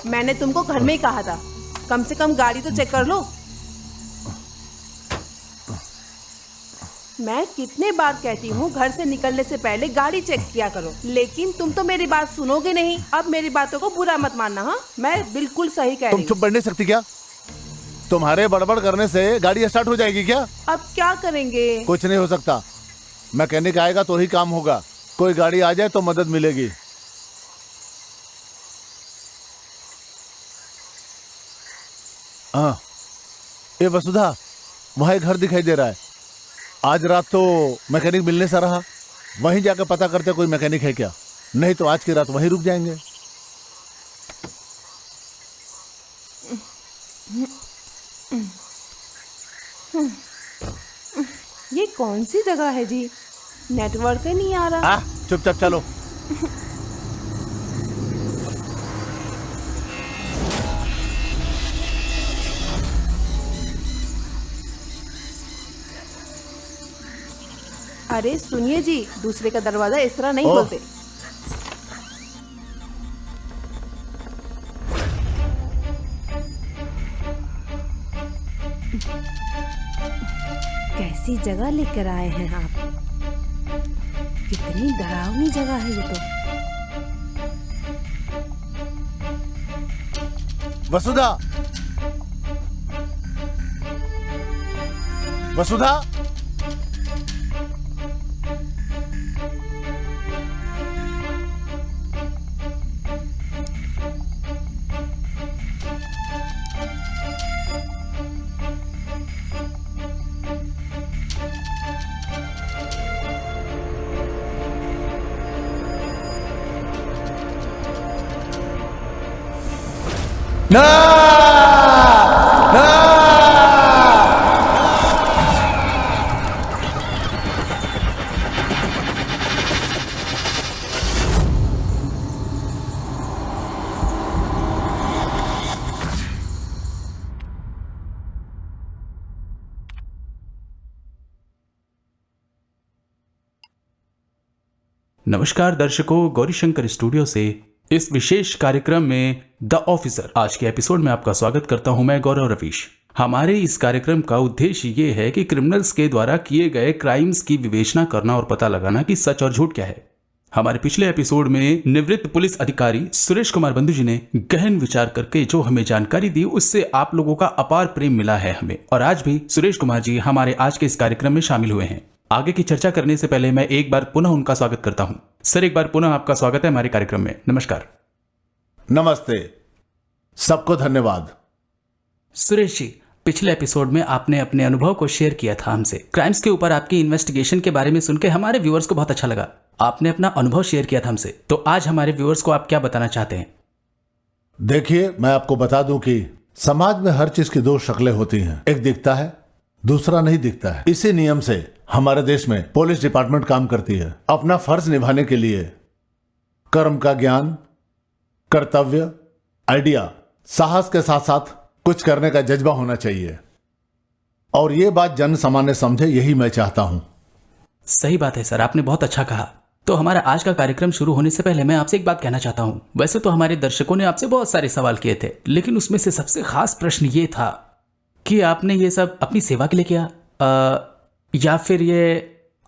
मैंने तुमको घर में ही कहा था, कम से कम गाड़ी तो चेक कर लो। मैं कितने बार कहती हूँ घर से निकलने से पहले गाड़ी चेक किया करो, लेकिन तुम तो मेरी बात सुनोगे नहीं। अब मेरी बातों को बुरा मत मानना। हाँ, मैं बिल्कुल सही कह रही हूँ। तुम चुप बैठ नहीं सकती क्या? तुम्हारे बड़बड़ करने से गाड़ी स्टार्ट हो जाएगी क्या? अब क्या करेंगे? कुछ नहीं हो सकता। मैकेनिक आएगा तो ही काम होगा। कोई गाड़ी आ जाए तो मदद मिलेगी। हाँ, ये वसुधा, वहां एक घर दिखाई दे रहा है। आज रात तो मैकेनिक मिलने से रहा। वहीं जाकर पता करते कोई मैकेनिक है क्या, नहीं तो आज की रात वहीं रुक जाएंगे। ये कौन सी जगह है जी? नेटवर्क ही नहीं आ रहा। चुपचाप चलो। अरे सुनिए जी, दूसरे का दरवाजा इस तरह नहीं खोलते। कैसी जगह लेकर आए हैं आप? कितनी डरावनी जगह है ये तो। वसुधा, वसुधा, ना, ना। नमस्कार दर्शकों, गौरीशंकर स्टूडियो से इस विशेष कार्यक्रम में द ऑफिसर आज के एपिसोड में आपका स्वागत करता हूं मैं गौरव रवीश। हमारे इस कार्यक्रम का उद्देश्य ये है कि क्रिमिनल्स के द्वारा किए गए क्राइम्स की विवेचना करना और पता लगाना कि सच और झूठ क्या है। हमारे पिछले एपिसोड में निवृत्त पुलिस अधिकारी सुरेश कुमार बंधु जी ने गहन विचार करके जो हमें जानकारी दी, उससे आप लोगों का अपार प्रेम मिला है हमें। और आज भी सुरेश कुमार जी हमारे आज के इस कार्यक्रम में शामिल हुए हैं। आगे की चर्चा करने से पहले मैं एक बार पुनः उनका स्वागत करता हूं। सर, एक बार पुनः आपका स्वागत है हमारे कार्यक्रम में। नमस्कार। नमस्ते, सबको धन्यवाद। सुरेश जी, पिछले एपिसोड में आपने अपने अनुभव को शेयर किया था हमसे। क्राइम्स के ऊपर आपकी इन्वेस्टिगेशन के बारे में सुनकर हमारे व्यूअर्स को बहुत अच्छा लगा। आपने अपना अनुभव शेयर किया था हमसे, तो आज हमारे व्यूअर्स को आप क्या बताना चाहते हैं? देखिए, मैं आपको बता दूं कि समाज में हर चीज की दो शक्लें होती हैं। एक दिखता है, दूसरा नहीं दिखता है। इसी नियम से हमारे देश में पुलिस डिपार्टमेंट काम करती है। अपना फर्ज निभाने के लिए कर्म का ज्ञान, कर्तव्य, आइडिया, साहस के साथ साथ कुछ करने का जज्बा होना चाहिए। और ये बात जन सामान्य समझे, यही मैं चाहता हूं। सही बात है सर, आपने बहुत अच्छा कहा। तो हमारा आज का कार्यक्रम शुरू होने से पहले मैं आपसे एक बात कहना चाहता हूं। वैसे तो हमारे दर्शकों ने आपसे बहुत सारे सवाल किए थे, लेकिन उसमें से सबसे खास प्रश्न ये था कि आपने ये सब अपनी सेवा के लिए किया या फिर ये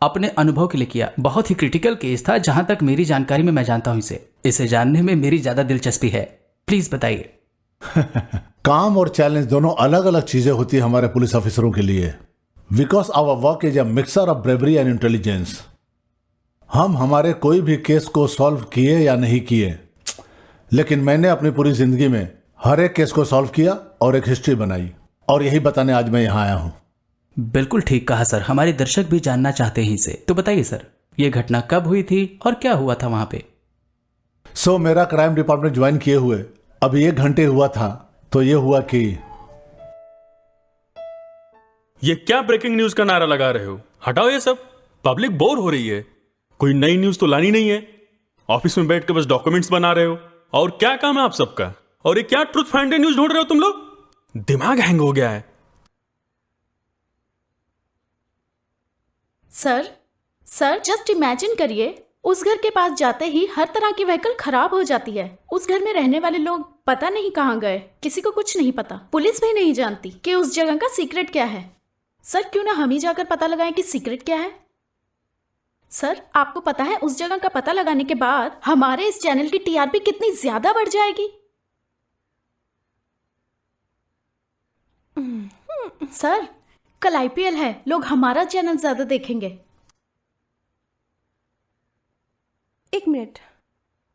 अपने अनुभव के लिए किया। बहुत ही क्रिटिकल केस था, जहां तक मेरी जानकारी में मैं जानता हूं इसे जानने में मेरी ज्यादा दिलचस्पी है। प्लीज बताइए। काम और चैलेंज दोनों अलग अलग चीजें होती है हमारे पुलिस ऑफिसरों के लिए। Because our work is a mixer of bravery and intelligence. हम हमारे कोई भी केस को सॉल्व किए या नहीं किए, लेकिन मैंने अपनी पूरी जिंदगी में हर एक केस को सॉल्व किया और एक हिस्ट्री बनाई, और यही बताने आज मैं यहां आया हूं। बिल्कुल ठीक कहा सर, हमारे दर्शक भी जानना चाहते हैं इसे। तो बताइए सर, ये घटना कब हुई थी और क्या हुआ था वहां पे? मेरा क्राइम डिपार्टमेंट ज्वाइन किए हुए अभी 1 घंटे हुआ था। तो ये हुआ कि ये क्या ब्रेकिंग न्यूज का नारा लगा रहे हो? हटाओ ये सब, पब्लिक बोर हो रही है। कोई नई न्यूज तो लानी नहीं है। ऑफिस में बैठ के बस डॉक्यूमेंट्स बना रहे हो। और क्या काम है आप सबका? और ये क्या ट्रूथ फाइंडर न्यूज ढूंढ रहे हो तुम लोग? दिमाग हैंग हो गया है। सर जस्ट इमेजिन करिए, उस घर के पास जाते ही हर तरह की व्हीकल खराब हो जाती है। उस घर में रहने वाले लोग पता नहीं कहाँ गए, किसी को कुछ नहीं पता, पुलिस भी नहीं जानती कि उस जगह का सीक्रेट क्या है। सर क्यों ना हम ही जाकर पता लगाएं कि सीक्रेट क्या है। सर आपको पता है उस जगह का पता लगाने के बाद हमारे इस चैनल की टीआरपी कितनी ज्यादा बढ़ जाएगी। सर कल आईपीएल है, लोग हमारा चैनल ज्यादा देखेंगे। एक मिनट,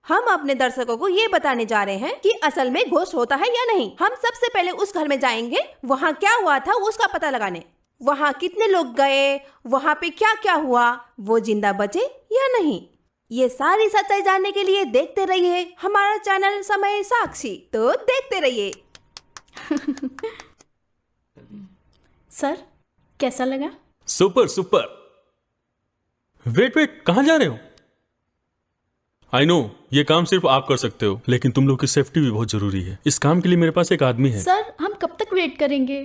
हम अपने दर्शकों को ये बताने जा रहे हैं कि असल में घोस्ट होता है या नहीं। हम सबसे पहले उस घर में जाएंगे, वहाँ क्या हुआ था उसका पता लगाने, वहाँ कितने लोग गए, वहाँ पे क्या क्या हुआ, वो जिंदा बचे या नहीं। ये सारी सच्चाई जानने के लिए देखते रहिए हमारा चैनल समय साक्षी। तो देखते रहिए। सर कैसा लगा? Super super. वेट, कहां जा रहे हो? आई नो ये काम सिर्फ आप कर सकते हो, लेकिन तुम लोग की सेफ्टी भी बहुत जरूरी है। इस काम के लिए मेरे पास एक आदमी है। सर हम कब तक वेट करेंगे?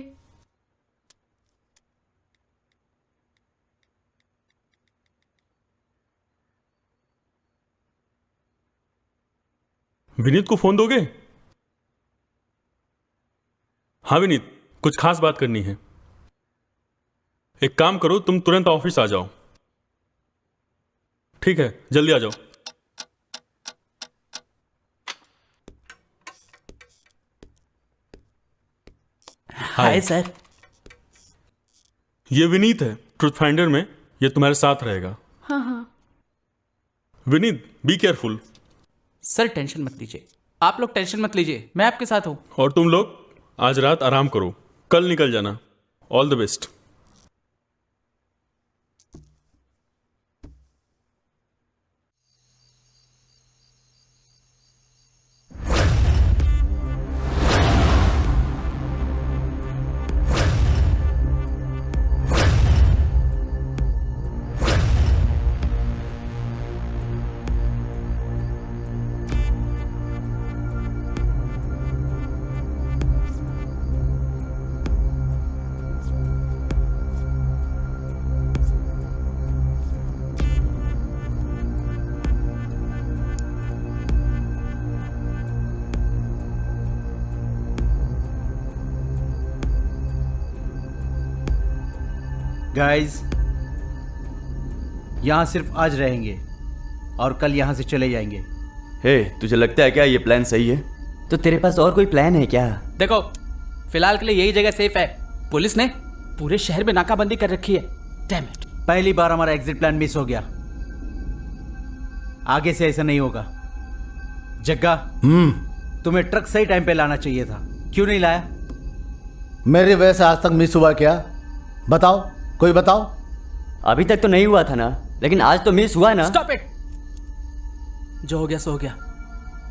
विनीत को फोन दोगे? हाँ विनीत, कुछ खास बात करनी है। एक काम करो, तुम तुरंत ऑफिस आ जाओ। ठीक है, जल्दी आ जाओ। Hi sir. ये विनीत है, ट्रूथ फाइंडर में ये तुम्हारे साथ रहेगा। हाँ। Vineet be careful. Sir tension मत लीजिए, आप लोग टेंशन मत लीजिए, मैं आपके साथ हूं। और तुम लोग आज रात आराम करो, कल निकल जाना। All the best. गाइस, यहाँ सिर्फ आज रहेंगे और कल यहाँ से चले जाएंगे। हे, तुझे लगता है क्या ये प्लान सही है? तो तेरे पास और कोई प्लान है क्या? देखो फिलहाल के लिए यही जगह सेफ है। पुलिस ने पूरे शहर में नाकाबंदी कर रखी है। Damn it. पहली बार हमारा एग्जिट प्लान मिस हो गया, आगे से ऐसा नहीं होगा। जग्गा, तुम्हें ट्रक सही टाइम पे लाना चाहिए था, क्यों नहीं लाया? मेरी वजह से आज तक मिस हुआ क्या? बताओ, कोई बताओ। अभी तक तो नहीं हुआ था ना, लेकिन आज तो मिस हुआ ना। Stop it. जो हो गया सो हो गया।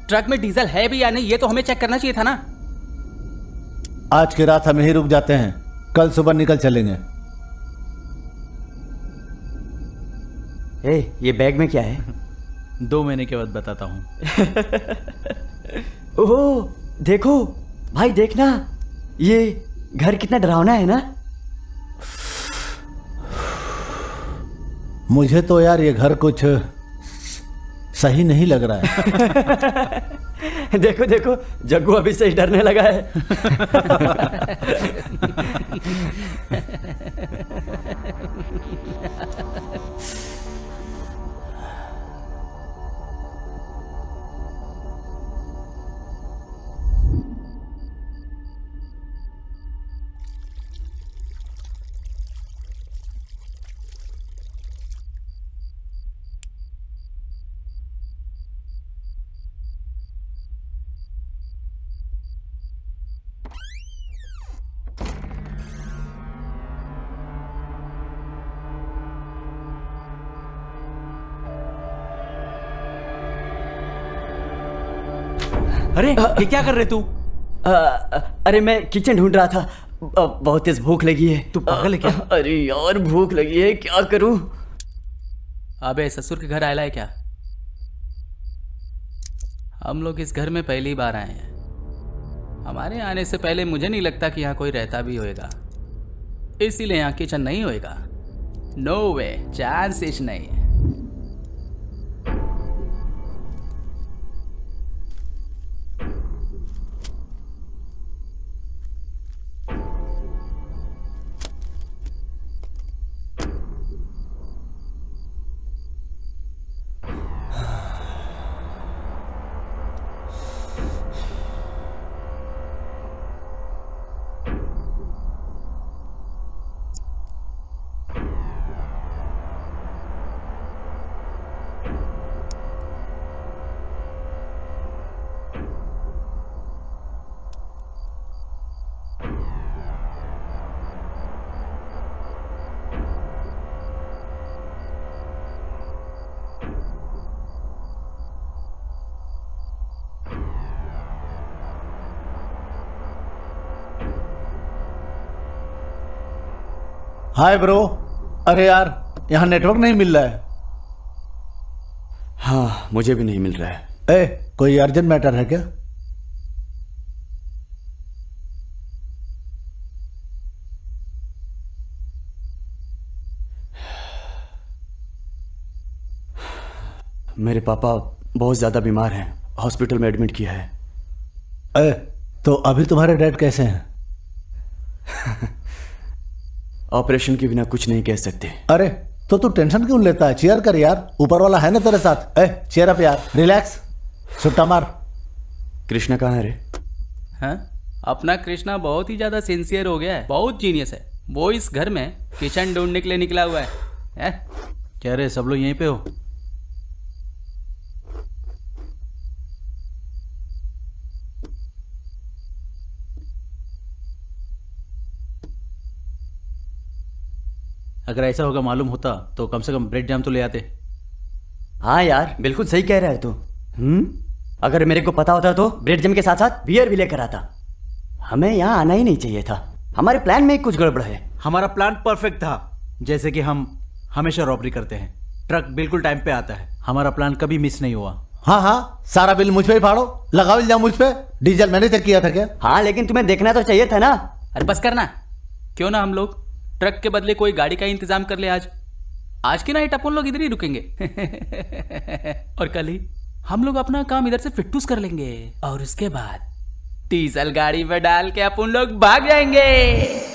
ट्रक में डीजल है भी या नहीं ये तो हमें चेक करना चाहिए था ना। आज की रात हम यहीं रुक जाते हैं, कल सुबह निकल चलेंगे। ये बैग में क्या है? 2 महीने के बाद बताता हूँ। ओह देखो भाई, देखना ये घर कितना डरावना है ना। मुझे तो यार ये घर कुछ सही नहीं लग रहा है। देखो देखो, जग्गू अभी से ही डरने लगा है। अरे ये क्या कर रहे तू? अरे मैं किचन ढूंढ रहा था। बहुत तेज भूख लगी है। तू पागल है क्या? अरे यार भूख लगी है, क्या करूं? अबे ससुर के घर आया है क्या? हम लोग इस घर में पहली बार आए हैं। हमारे आने से पहले मुझे नहीं लगता कि यहाँ कोई रहता भी होएगा, इसीलिए यहाँ किचन नहीं होएगा। नो वे, चांसेस नहीं है। Hi bro. अरे यार, यहाँ नेटवर्क नहीं मिल रहा है। हाँ, मुझे भी नहीं मिल रहा है। कोई अर्जेंट मैटर है क्या? मेरे पापा बहुत ज़्यादा बीमार हैं, हॉस्पिटल में एडमिट किया है। तो अभी तुम्हारे डैड कैसे हैं? ऑपरेशन के बिना कुछ नहीं कह सकते। अरे तो तू टेंशन क्यों लेता है? चेयर कर यार, ऊपर वाला है ना तेरे साथ। चेयर अप यार, रिलैक्स, सुट्टा मार। कृष्णा कहाँ है रे? हाँ, अपना कृष्णा बहुत ही ज्यादा सिंसियर हो गया है, बहुत जीनियस है। वो इस घर में किचन ढूंढने के लिए निकला हुआ है। क्या रे, सब लोग यहीं पे हो? अगर ऐसा होगा मालूम होता तो कम से कम ब्रेड जाम तो ले आते। हाँ यार, बिल्कुल सही कह रहा है तू। अगर मेरे को पता होता तो ब्रेड जैम के साथ साथ बियर भी लेकर आता। हमें यहाँ आना ही नहीं चाहिए था। हमारे प्लान में कुछ गड़बड़ है। हमारा प्लान परफेक्ट था, जैसे कि हम हमेशा रॉबरी करते हैं, ट्रक बिल्कुल टाइम पे आता है। हमारा प्लान कभी मिस नहीं हुआ। हाँ हाँ, सारा बिल मुझ पे ही फाड़ो, लगाओ इल्जाम मुझ पे। डीजल मैंने चेक किया था क्या? हाँ, लेकिन तुम्हें देखना तो चाहिए था ना। अरे बस करना, क्यों ना हम लोग ट्रक के बदले कोई गाड़ी का इंतजाम कर ले। आज की नाइट अपन लोग इधर ही रुकेंगे और कल ही हम लोग अपना काम इधर से फिट्टूस कर लेंगे, और उसके बाद डीजल गाड़ी में डाल के अपन लोग भाग जाएंगे।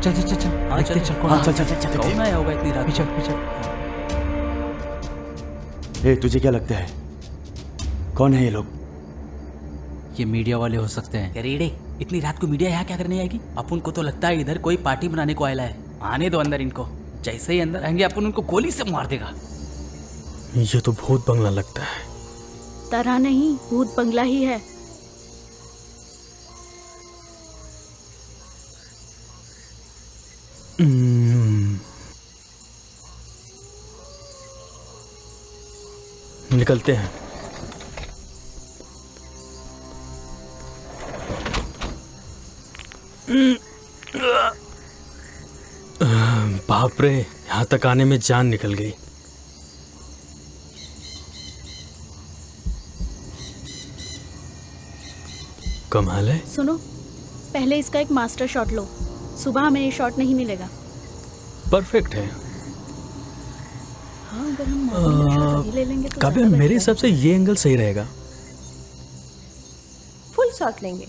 चल चल चल चल, हाँ, देखते चल। चल कौन हाँ, आता चल है। चल चल चल कौन आया होगा इतनी रात? पीछे पीछे। तुझे क्या लगता है कौन है ये लोग? ये मीडिया वाले हो सकते हैं। रेड़े, इतनी रात को मीडिया यहाँ क्या करने आएगी? अपन को तो लगता है इधर कोई पार्टी बनाने को आया है। आने दो अंदर इनको, जैसे ही अंदर आएंगे अपन उनको गोली से मार देगा। ये तो भूत बंगला लगता है। तरह नहीं, भूत बंगला ही है। निकलते हैं। बाप रे, यहाँ तक आने में जान निकल गई। कमाल है। सुनो, पहले इसका एक मास्टर शॉट लो। सुबह हमें ये शॉट नहीं मिलेगा। परफेक्ट है। हाँ, अगर हम मॉर्निंग में शॉट अभी ले लेंगे तो काव्या, ज़्यादा मेरे बेहतर हिसाब से ये एंगल सही रहेगा। फुल शॉट लेंगे।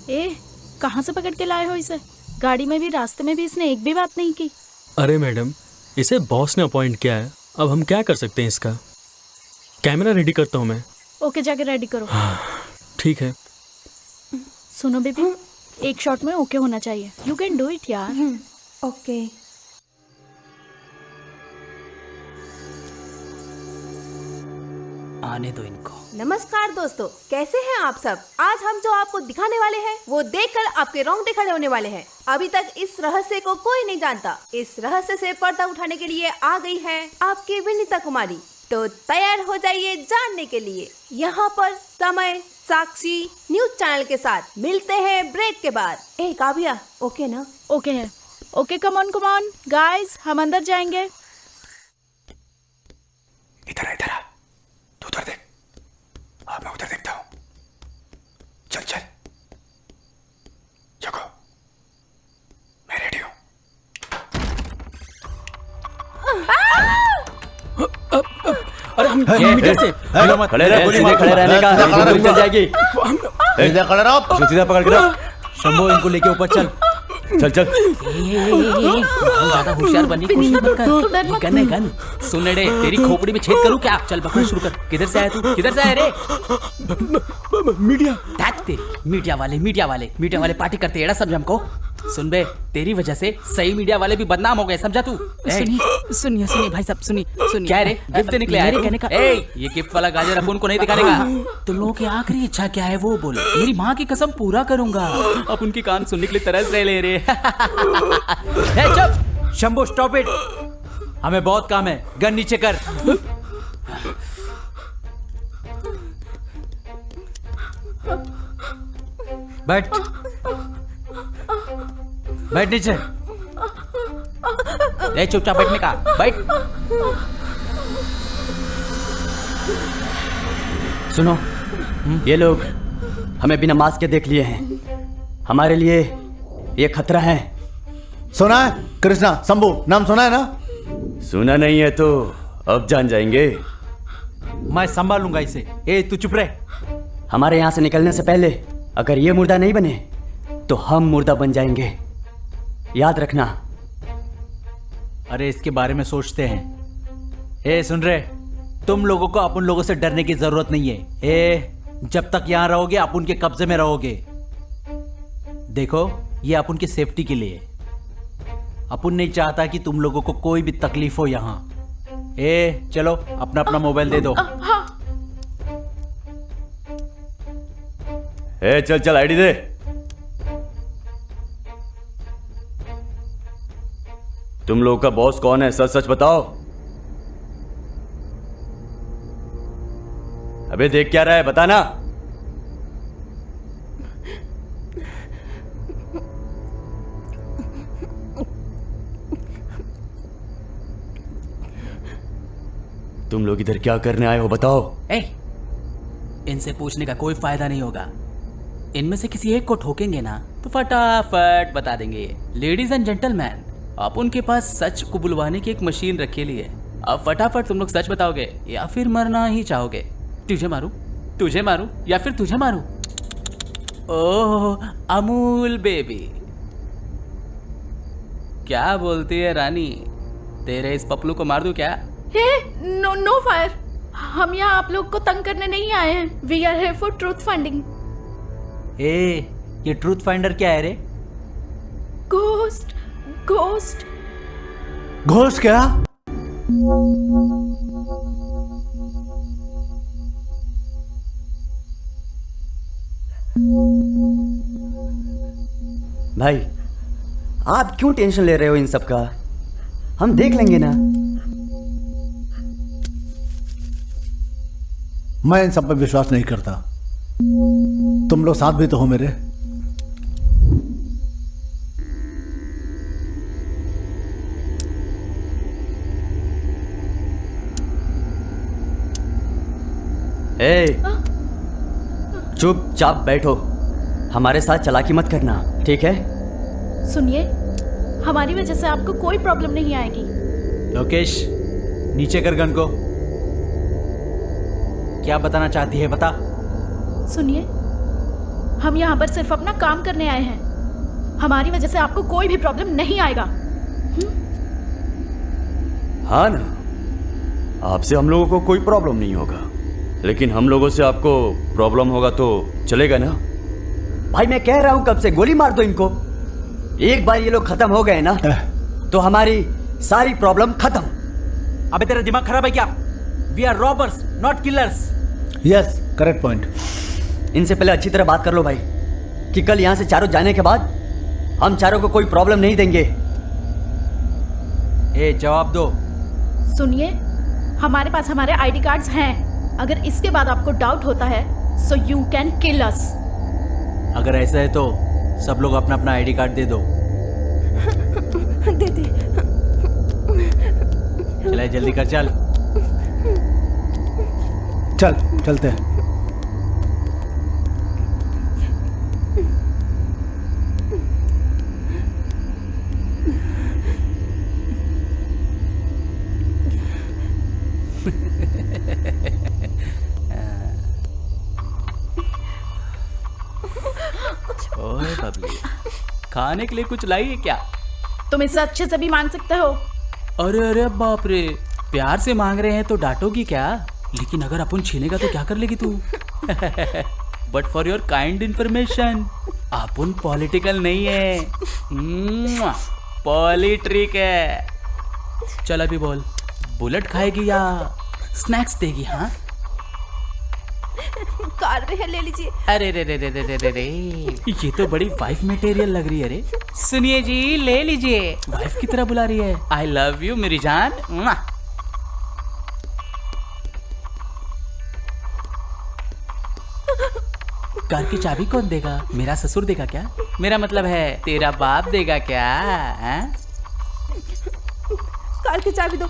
है। ए, कहाँ से पकड़ के लाए हो इसे? गाड़ी में भी, रास्ते में भी इसने एक भी बात नहीं की। अरे मैडम, इसे बॉस ने अपॉइंट किया है, अब हम क्या कर सकते हैं इसका। कैमरा रेडी करता हूँ मैं। ओके, जाके रेडी करो। ठीक है। सुनो बेबी, एक शॉट में ओके होना चाहिए। यू कैन डू इट यार। ओके। आने दो इनको। नमस्कार दोस्तों, कैसे हैं आप सब। आज हम जो आपको दिखाने वाले हैं वो देखकर आपके रोंगटे खड़े होने वाले हैं। अभी तक इस रहस्य को कोई नहीं जानता। इस रहस्य से पर्दा उठाने के लिए आ गई है आपकी विनीता कुमारी। तो तैयार हो जाइए जानने के लिए। यहाँ पर समय साक्षी न्यूज चैनल के साथ मिलते हैं ब्रेक के बाद। ए काव्या, ओके ना? ओके है। ओके, कम ऑन गाइस, हम अंदर जाएंगे। इधर आ, इधर आ। तू उधर देख, अब मैं उधर देखता हूँ। चल चल, जगो, मैं रेडी हूँ। अरे हम मीटर से खड़े रह, गोली मार, खड़े रहने का गोली चल जाएगी। इधर खड़े रहो। सीधा पकड़ के रख। शंभू, इनको लेके ऊपर चल। चल चल। ज्यादा होशियार बनने की कोशिश मत कर। ये गन है, गन। सुन रे, तेरी खोपड़ी में छेद करूं क्या? चल पकड़, शुरू कर। किधर से आया तू? किधर से आया रे? मीडिया। दैट तेरी मीडिया वाले पार्टी करते एड़ा, समझ हमको। सुन बे, तेरी वजह से सही मीडिया वाले भी बदनाम हो गए, समझा तू? सुनिए भाई साहब, सुनिए। क्या रे, गिफ्ट देने के लिए आए हो? कहने का ये गिफ्ट वाला गाजर अपन को नहीं दिखाने का। तुम लोगों की आखिरी इच्छा क्या है वो बोलो। मेरी माँ की कसम पूरा करूंगा। अब उनकी कान सुनने के लिए तरस रहे ले रे। चुप। Shambhu, stop it. हमें बहुत काम है। गन नीचे कर। बैठ नीचे। चुपचाप बैठने का, बैठ। सुनो, ये लोग हमें बिना मास्क के देख लिए हैं। हमारे लिए ये खतरा है। सुना है? कृष्णा, शंभू नाम सुना है ना? सुना नहीं है तो अब जान जाएंगे। मैं संभालूंगा इसे। ए, तू चुप रहे। हमारे यहाँ से निकलने से पहले अगर ये मुर्दा नहीं बने तो हम मुर्दा बन जाएंगे, याद रखना। अरे, इसके बारे में सोचते हैं। ए, सुन रहे, तुम लोगों को अपन लोगों से डरने की जरूरत नहीं है। ए, जब तक यहां रहोगे अपन के कब्जे में रहोगे। देखो, ये अपन की सेफ्टी के लिए। अपन नहीं चाहता कि तुम लोगों को कोई भी तकलीफ हो यहां। ए, चलो अपना अपना मोबाइल दे दो। ए, चल चल, आईडी दे। तुम लोगों का बॉस कौन है? सच सच बताओ। अबे देख क्या रहा है, बताना। तुम लोग इधर क्या करने आए हो, बताओ। इनसे पूछने का कोई फायदा नहीं होगा। इनमें से किसी एक को ठोकेंगे ना तो फटाफट बता देंगे। लेडीज एंड जेंटलमैन, आप उनके पास सच को बुलवाने की एक मशीन रखी ली है। अब फटाफट तुम लोग सच बताओगे या फिर मरना ही चाहोगे। तुझे मारूं या फिर तुझे मारूं? ओह अमूल बेबी, क्या बोलती है रानी? तेरे इस पपलू को मार दूं क्या? No fire. हम यहाँ आप लोग को तंग करने नहीं आए हैं। We are here for truth finding. ये ट्रूथ फाइंडर क्या है रे? घोस्ट। घोस्ट क्या? भाई, आप क्यों टेंशन ले रहे हो इन सब का? हम देख लेंगे ना। मैं इन सब पर विश्वास नहीं करता। तुम लोग साथ भी तो हो मेरे। चुपचाप बैठो, हमारे साथ चालाकी मत करना, ठीक है? सुनिए, हमारी वजह से आपको कोई प्रॉब्लम नहीं आएगी। लोकेश, नीचे कर गन को। क्या बताना चाहती है, बता। सुनिए, हम यहाँ पर सिर्फ अपना काम करने आए हैं। हमारी वजह से आपको कोई भी प्रॉब्लम नहीं आएगा। हाँ ना, आपसे हम लोगों को कोई प्रॉब्लम नहीं होगा, लेकिन हम लोगों से आपको प्रॉब्लम होगा तो चलेगा ना? भाई मैं कह रहा हूं कब से, गोली मार दो इनको। एक बार ये लोग खत्म हो गए ना तो हमारी सारी प्रॉब्लम खत्म। अबे तेरा दिमाग खराब है क्या? We are robbers not killers. Yes, correct point. इनसे पहले अच्छी तरह बात कर लो भाई, कि कल यहाँ से चारों जाने के बाद हम चारों को कोई प्रॉब्लम नहीं देंगे। ए जवाब दो। सुनिए, हमारे पास हमारे आईडी कार्ड्स हैं। अगर इसके बाद आपको डाउट होता है सो यू कैन किल अस। अगर ऐसा है तो सब लोग अपना अपना आईडी कार्ड दे दो। दे दे। चले जल्दी कर, चल। चल चलते हैं। ओए बबली, खाने के लिए कुछ लाई है क्या? तुम इससे अच्छे से भी मांग सकते हो। अरे अरे बाप रे, प्यार से मांग रहे हैं तो डांटोगी क्या? लेकिन अगर अपन छीनेगा तो क्या कर लेगी तू? But for your kind information, upon political नहीं है, पॉलिट्रिक है। चल अभी बोल, बुलेट खाएगी या स्नैक्स देगी? हाँ कार में है, ले लीजिए। अरे रे रे रे रे रे रे रे, ये तो बड़ी वाइफ मटेरियल लग रही है रे। सुनिए जी, ले लीजिए। वाइफ की तरह बुला रही है। आई लव यू मेरी जान। कार की चाबी कौन देगा? मेरा ससुर देगा क्या? मेरा मतलब है तेरा बाप देगा क्या? हैं? कार की चाबी दो।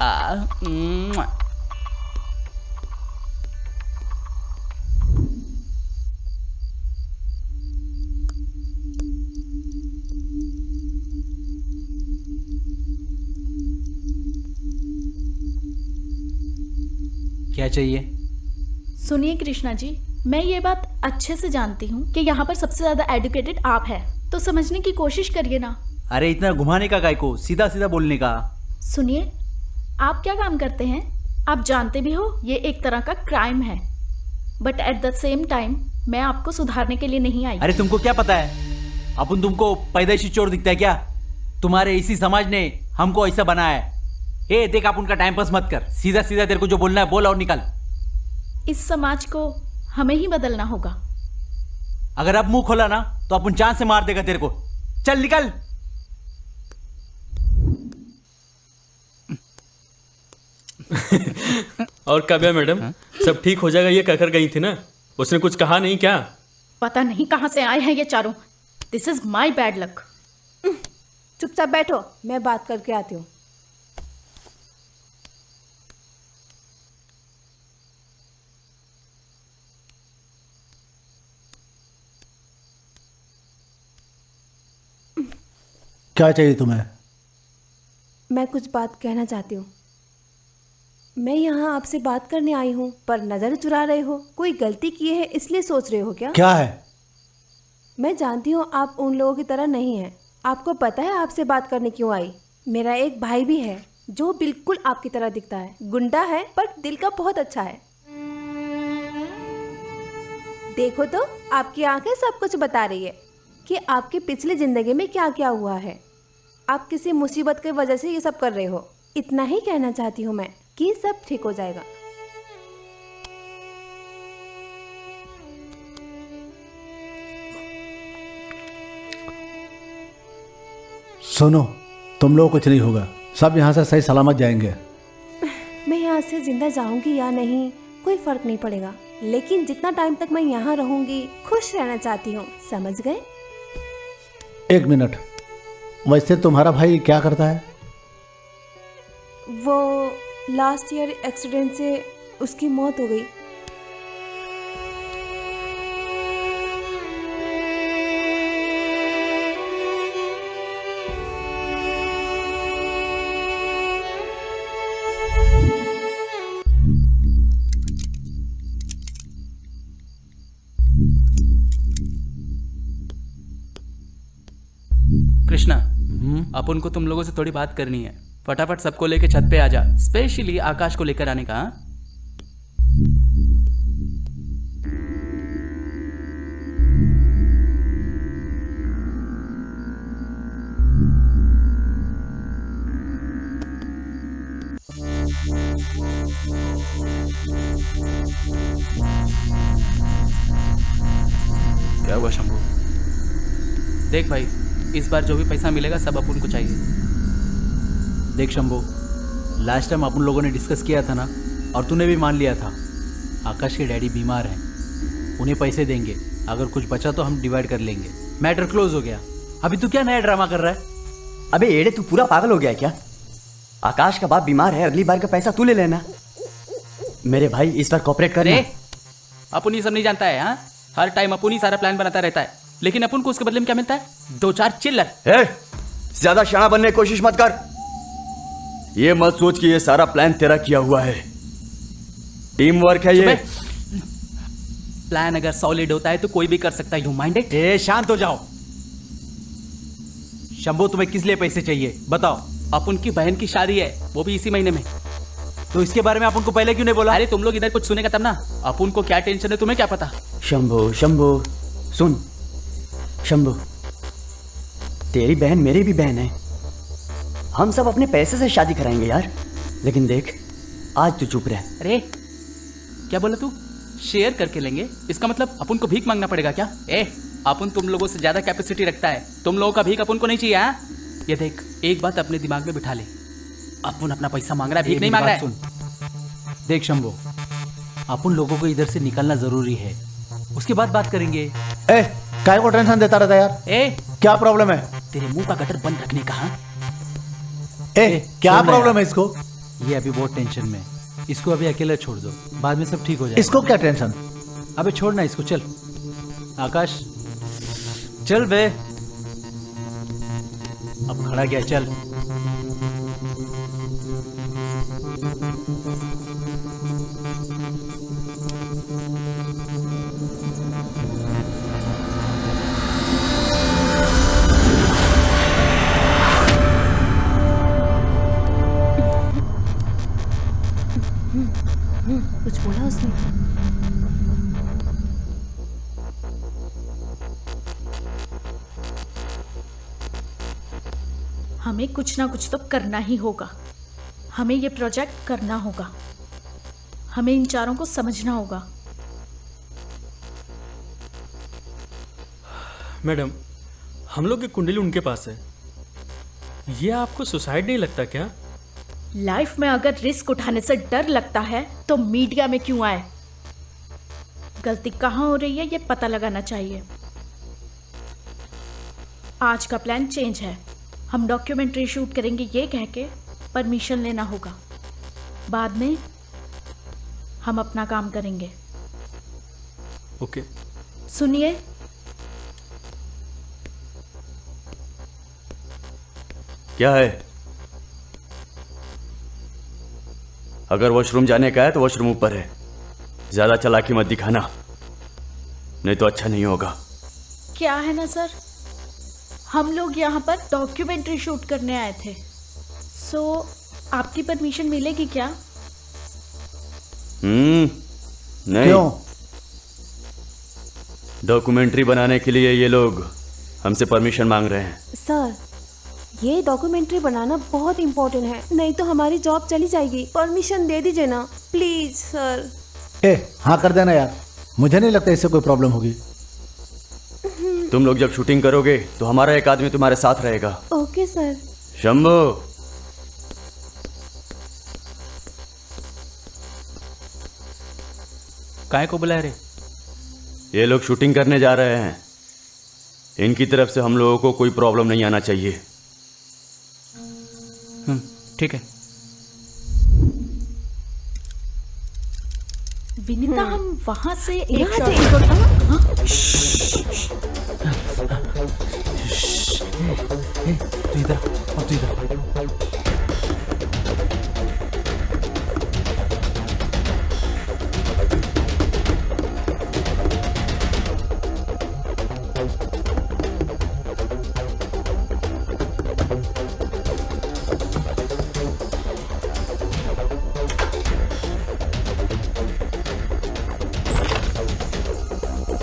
मुआ। क्या चाहिए? सुनिए कृष्णा जी, मैं ये बात अच्छे से जानती हूँ कि यहाँ पर सबसे ज्यादा एडुकेटेड आप हैं, तो समझने की कोशिश करिए ना। अरे इतना घुमाने का काय को, सीधा सीधा बोलने का। सुनिए, आप क्या काम करते हैं? आप जानते भी हो ये एक तरह का क्राइम है, but at the same time मैं आपको सुधारने के लिए नहीं आई। अरे तुमको क्या पता है, अपन तुमको पैदाइशी चोर दिखता है क्या? तुम्हारे इसी समाज ने हमको ऐसा बनाया है। ए देख, आप उनका टाइम पास मत कर, सीधा सीधा तेरे को जो बोलना है बोल और निकल। इस समाज को हमें ही बदलना होगा। अगर अब मुंह खोला ना तो अपन जान से मार देगा तेरे को। चल निकल। और काव्या मैडम, सब ठीक हो जाएगा ये कहकर गई थी ना? उसने कुछ कहा नहीं क्या? पता नहीं कहाँ से आए हैं ये चारों। This is my bad luck. चुपचाप बैठो, मैं बात करके आती हूँ। क्या चाहिए तुम्हें? मैं कुछ बात कहना चाहती हूँ। मैं यहाँ आपसे बात करने आई हूँ, पर नजर चुरा रहे हो। कोई गलती की है इसलिए सोच रहे हो क्या? क्या है? मैं जानती हूँ आप उन लोगों की तरह नहीं हैं। आपको पता है आपसे बात करने क्यों आई? मेरा एक भाई भी है जो बिल्कुल आपकी तरह दिखता है। गुंडा है पर दिल का बहुत अच्छा है। देखो तो, आपकी आंखें सब कुछ बता रही है कि आपकी पिछली जिंदगी में क्या क्या हुआ है। आप किसी मुसीबत की वजह से ये सब कर रहे हो। इतना ही कहना चाहती हूँ मैं कि सब ठीक हो जाएगा। सुनो, तुम लोग कुछ नहीं होगा, सब यहाँ से सही सलामत जाएंगे। मैं यहाँ से जिंदा जाऊंगी या नहीं कोई फर्क नहीं पड़ेगा, लेकिन जितना टाइम तक मैं यहाँ रहूंगी खुश रहना चाहती हूँ, समझ गए? एक मिनट, वैसे तुम्हारा भाई क्या करता है? वो लास्ट ईयर एक्सीडेंट से उसकी मौत हो गई। कृष्णा, अपन को तुम लोगों से थोड़ी बात करनी है। फटाफट सबको लेके छत पे आ जा, स्पेशली आकाश को लेकर आने का। हाँ? क्या हुआ शंभू? देख भाई, इस बार जो भी पैसा मिलेगा सब अपन को चाहिए। देख शंभू, लास्ट टाइम अपन लोगों ने डिस्कस किया था ना, और तूने भी मान लिया था। आकाश के डैडी बीमार हैं, उन्हें पैसे देंगे, अगर कुछ बचा तो हम डिवाइड कर लेंगे। मैटर क्लोज हो गया। अभी तू क्या नया ड्रामा कर रहा है? अबे एड़े, तू पूरा पागल हो गया है क्या? आकाश का बाप बीमार है, अगली बार का पैसा तू ले लेना। मेरे भाई इस बार कॉपरेट कर। अपन ये सब नहीं जानता है। हाँ, हर टाइम अपन ही सारा प्लान बनाता रहता है, लेकिन अपन को उसके बदले में क्या मिलता है? 2-4 चिल्लर। ज्यादा शाना बनने की कोशिश मत कर। ये मत सोच कि ये सारा प्लान तेरा किया हुआ है, टीम वर्क है ये। प्लान अगर सॉलिड होता है तो कोई भी कर सकता है। You minded? ए शांत हो जाओ। शंभू, तुम्हें किस लिए पैसे चाहिए बताओ? अपन की बहन की शादी है, वो भी इसी महीने में। तो इसके बारे में अपन को पहले क्यों नहीं बोला? अरे तुम लोग इधर कुछ सुनेगा तब ना। अपन को क्या टेंशन है, तुम्हें क्या पता? शंभू शंभू सुन, शंभू तेरी बहन मेरी भी बहन है, हम सब अपने पैसे से शादी कराएंगे यार। लेकिन देख, आज तू चुप रह। अरे क्या बोला तू? शेयर करके लेंगे, इसका मतलब अपन को भीख मांगना पड़ेगा क्या? अपन तुम लोगों से ज्यादा कैपेसिटी रखता है, तुम लोगों का भीख अपन को नहीं चाहिए। हाँ, ये देख, एक बात अपने दिमाग में बिठा ले, अपन अपना पैसा मांग रहा है, भीख नहीं मांग रहा है। सुन देख शंभू, अपन लोगों को इधर से निकलना जरूरी है, उसके बाद बात करेंगे। काय को टेंशन देता रहता है यार? क्या प्रॉब्लम है? तेरे मुंह का गटर बंद रखने का। हाँ? क्या प्रॉब्लम है इसको? ये अभी बहुत टेंशन में, इसको अभी अकेला छोड़ दो, बाद में सब ठीक हो जाएगा। इसको क्या टेंशन? अबे छोड़ना इसको, चल आकाश चल बे। अब खड़ा गया, चल। कुछ बोला उसने? हमें कुछ ना कुछ तो करना ही होगा। हमें ये प्रोजेक्ट करना होगा। हमें इन चारों को समझना होगा। मैडम, हम लोग की कुंडली उनके पास है, ये आपको सुसाइड नहीं लगता क्या? लाइफ में अगर रिस्क उठाने से डर लगता है तो मीडिया में क्यों आए? गलती कहाँ हो रही है ये पता लगाना चाहिए। आज का प्लान चेंज है। हम डॉक्यूमेंट्री शूट करेंगे ये कह के परमिशन लेना होगा। बाद में हम अपना काम करेंगे। ओके। सुनिए, क्या है? अगर वॉशरूम जाने का है तो वॉशरूम ऊपर है, ज्यादा चालाकी मत दिखाना, नहीं तो अच्छा नहीं होगा। क्या है ना सर, हम लोग यहाँ पर डॉक्यूमेंट्री शूट करने आए थे, सो आपकी परमिशन मिलेगी क्या? नहीं। क्यों? डॉक्यूमेंट्री बनाने के लिए ये लोग हमसे परमिशन मांग रहे हैं। सर, ये डॉक्यूमेंट्री बनाना बहुत इम्पोर्टेंट है, नहीं तो हमारी जॉब चली जाएगी। परमिशन दे दीजिए ना प्लीज सर। हाँ कर देना यार, मुझे नहीं लगता इससे कोई प्रॉब्लम होगी। तुम लोग जब शूटिंग करोगे तो हमारा एक आदमी तुम्हारे साथ रहेगा। Okay sir. शंभू, काय को बुलाए रे? ये लोग शूटिंग करने जा रहे हैं, इनकी तरफ से हम लोगों को कोई प्रॉब्लम नहीं आना चाहिए। ठीक है। विनीता, हम वहां से एक यहाँ शॉट से रिकॉर्ड तू इधर, अब तू इधर।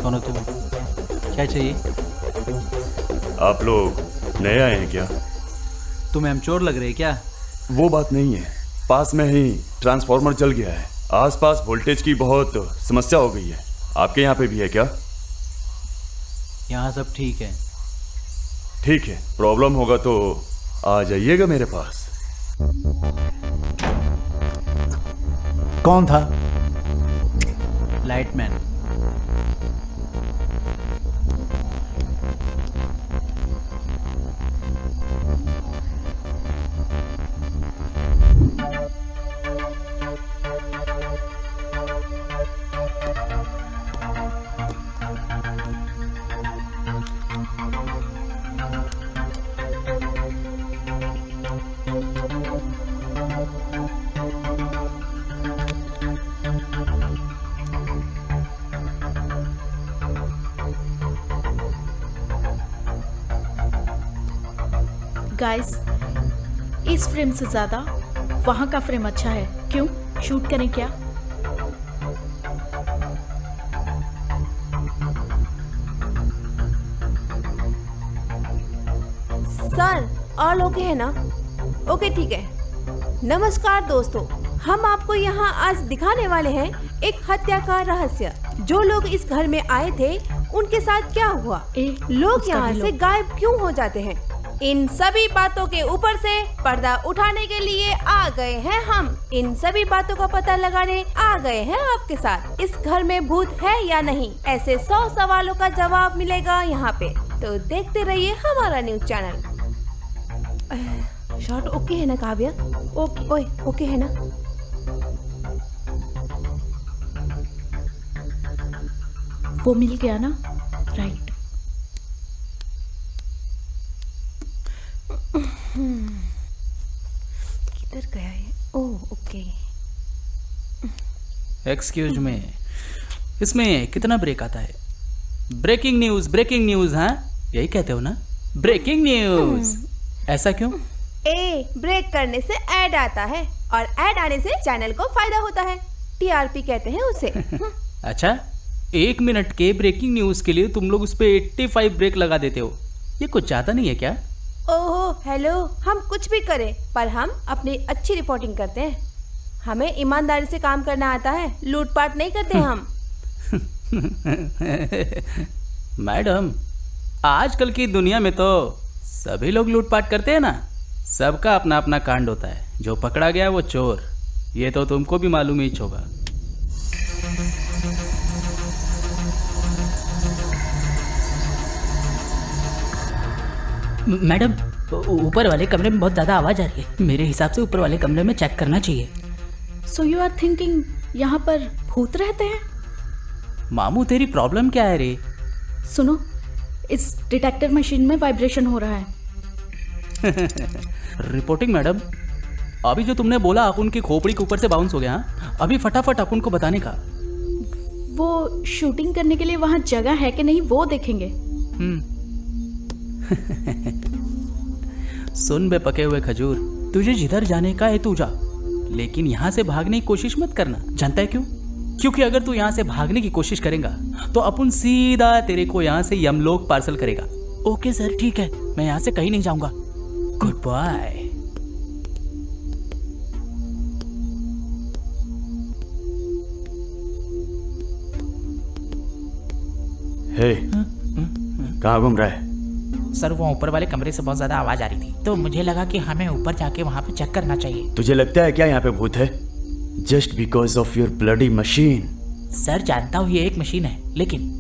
कौन हो तुम? क्या चाहिए? आप लोग नए आए हैं क्या? तुम्हें हम चोर लग रहे हैं क्या? वो बात नहीं है, पास में ही ट्रांसफार्मर जल गया है, आसपास वोल्टेज की बहुत समस्या हो गई है। आपके यहाँ पे भी है क्या? यहाँ सब ठीक है। ठीक है, प्रॉब्लम होगा तो आ जाइएगा मेरे पास। कौन था? लाइटमैन। गाइस, इस फ्रेम से ज्यादा वहां का फ्रेम अच्छा है। क्यों? शूट करें क्या? सर ऑल ओके है ना? ओके ठीक है। नमस्कार दोस्तों, हम आपको यहाँ आज दिखाने वाले हैं एक हत्या का रहस्य। जो लोग इस घर में आए थे उनके साथ क्या हुआ, लोग उसका यहाँ भी से गायब क्यों हो जाते हैं, इन सभी बातों के ऊपर से पर्दा उठाने के लिए आ गए हैं हम। इन सभी बातों का पता लगाने आ गए हैं आपके साथ। इस घर में भूत है या नहीं, ऐसे 100 सवालों का जवाब मिलेगा यहाँ पे। तो देखते रहिए हमारा न्यूज चैनल। शॉट ओके है ना काव्या? ओके। ओए ओके है ना? वो मिल गया ना? राइट। किधर गया ये? Oh okay. एक्सक्यूज मी, इसमें कितना ब्रेक आता है? ब्रेकिंग न्यूज, हाँ यही कहते हो ना? Breaking news. ऐसा क्यों? ब्रेक करने से ऐड आता है और ऐड आने से चैनल को फायदा होता है। टीआरपी कहते हैं उसे। अच्छा, 1 मिनट के ब्रेकिंग न्यूज के लिए तुम लोग उस पे 85 ब्रेक लगा देते हो, ये कुछ ज्यादा नहीं है क्या? ओहो हेलो, हम कुछ भी करें पर हम अपनी अच्छी रिपोर्टिंग करते हैं। हमें ईमानदारी से काम करना आता है, लूटपाट नहीं करते हम। मैडम, आजकल की दुनिया में तो सभी लोग लूटपाट करते हैं ना। सबका अपना अपना कांड होता है। जो पकड़ा गया वो चोर, ये तो तुमको भी मालूम ही होगा। मैडम, ऊपर वाले कमरे में बहुत ज़्यादा आवाज़ आ रही है। मेरे हिसाब से ऊपर वाले कमरे में चेक करना चाहिए। सो यू आर थिंकिंग यहाँ पर भूत रहते हैं? मामू, तेरी प्रॉब्लम क्या है रे? सुनो, इस डिटेक्टर मशीन में वाइब्रेशन हो रहा है। रिपोर्टिंग मैडम, अभी जो तुमने बोला अपुन की खोपड़ी के ऊपर से बाउंस हो गया। हाँ? अभी फटाफट अपुन को बताने का। वो शूटिंग करने के लिए वहाँ जगह है कि नहीं वो देखेंगे। सुन बे पके हुए खजूर, तुझे जिधर जाने का है तू जा, लेकिन यहाँ से भागने की कोशिश मत करना। जानता है क्यों? क्योंकि अगर तू यहाँ से भागने की कोशिश करेगा तो अपुन सीधा तेरे को यहाँ से यमलोक पार्सल करेगा। ओके सर, ठीक है, मैं यहाँ से कहीं नहीं जाऊँगा। Good bye. हे, कहाँ घूम रहा है? सर, वो ऊपर वाले कमरे से बहुत ज़्यादा आवाज़ आ रही थी, तो मुझे लगा कि हमें ऊपर जाके वहाँ पे चेक करना चाहिए। तुझे लगता है क्या यहाँ पे भूत है? Just because of your bloody machine. Sir, जानता हूँ ये एक मशीन है, लेकिन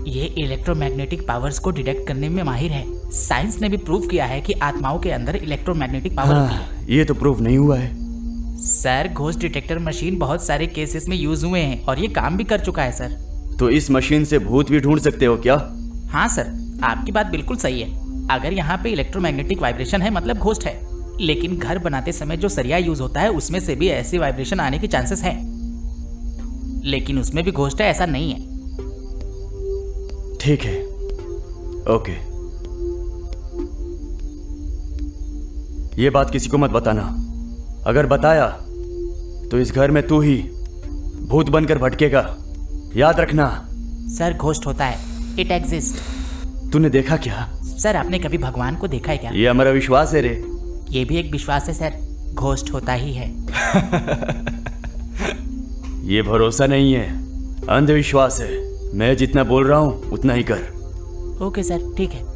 ये इलेक्ट्रोमैग्नेटिक पावर्स को डिटेक्ट करने में माहिर है। साइंस ने भी प्रूव किया है कि आत्माओं के अंदर इलेक्ट्रोमैग्नेटिक पावर होती है। ये तो प्रूव नहीं हुआ है। सर, घोस्ट डिटेक्टर मशीन बहुत सारे केसेस में यूज हुए हैं और ये काम भी कर चुका है सर। तो इस मशीन से भूत भी ढूंढ सकते हो क्या? हाँ सर, आपकी बात बिल्कुल सही है। अगर यहाँ पे इलेक्ट्रोमैग्नेटिक वाइब्रेशन है मतलब घोस्ट है, लेकिन घर बनाते समय जो सरिया यूज होता है उसमें से भी ऐसी वाइब्रेशन आने के चांसेस हैं, लेकिन उसमें भी घोस्ट है ऐसा नहीं है। ठीक है, ओके। ये बात किसी को मत बताना। अगर बताया तो इस घर में तू ही भूत बनकर भटकेगा, याद रखना। सर, घोस्ट होता है, इट एग्जिस्ट। तूने देखा क्या? सर, आपने कभी भगवान को देखा है क्या? ये हमारा विश्वास है रे। ये भी एक विश्वास है सर, घोस्ट होता ही है। ये भरोसा नहीं है, अंधविश्वास है। मैं जितना बोल रहा हूँ उतना ही कर। ओके सर, ठीक है।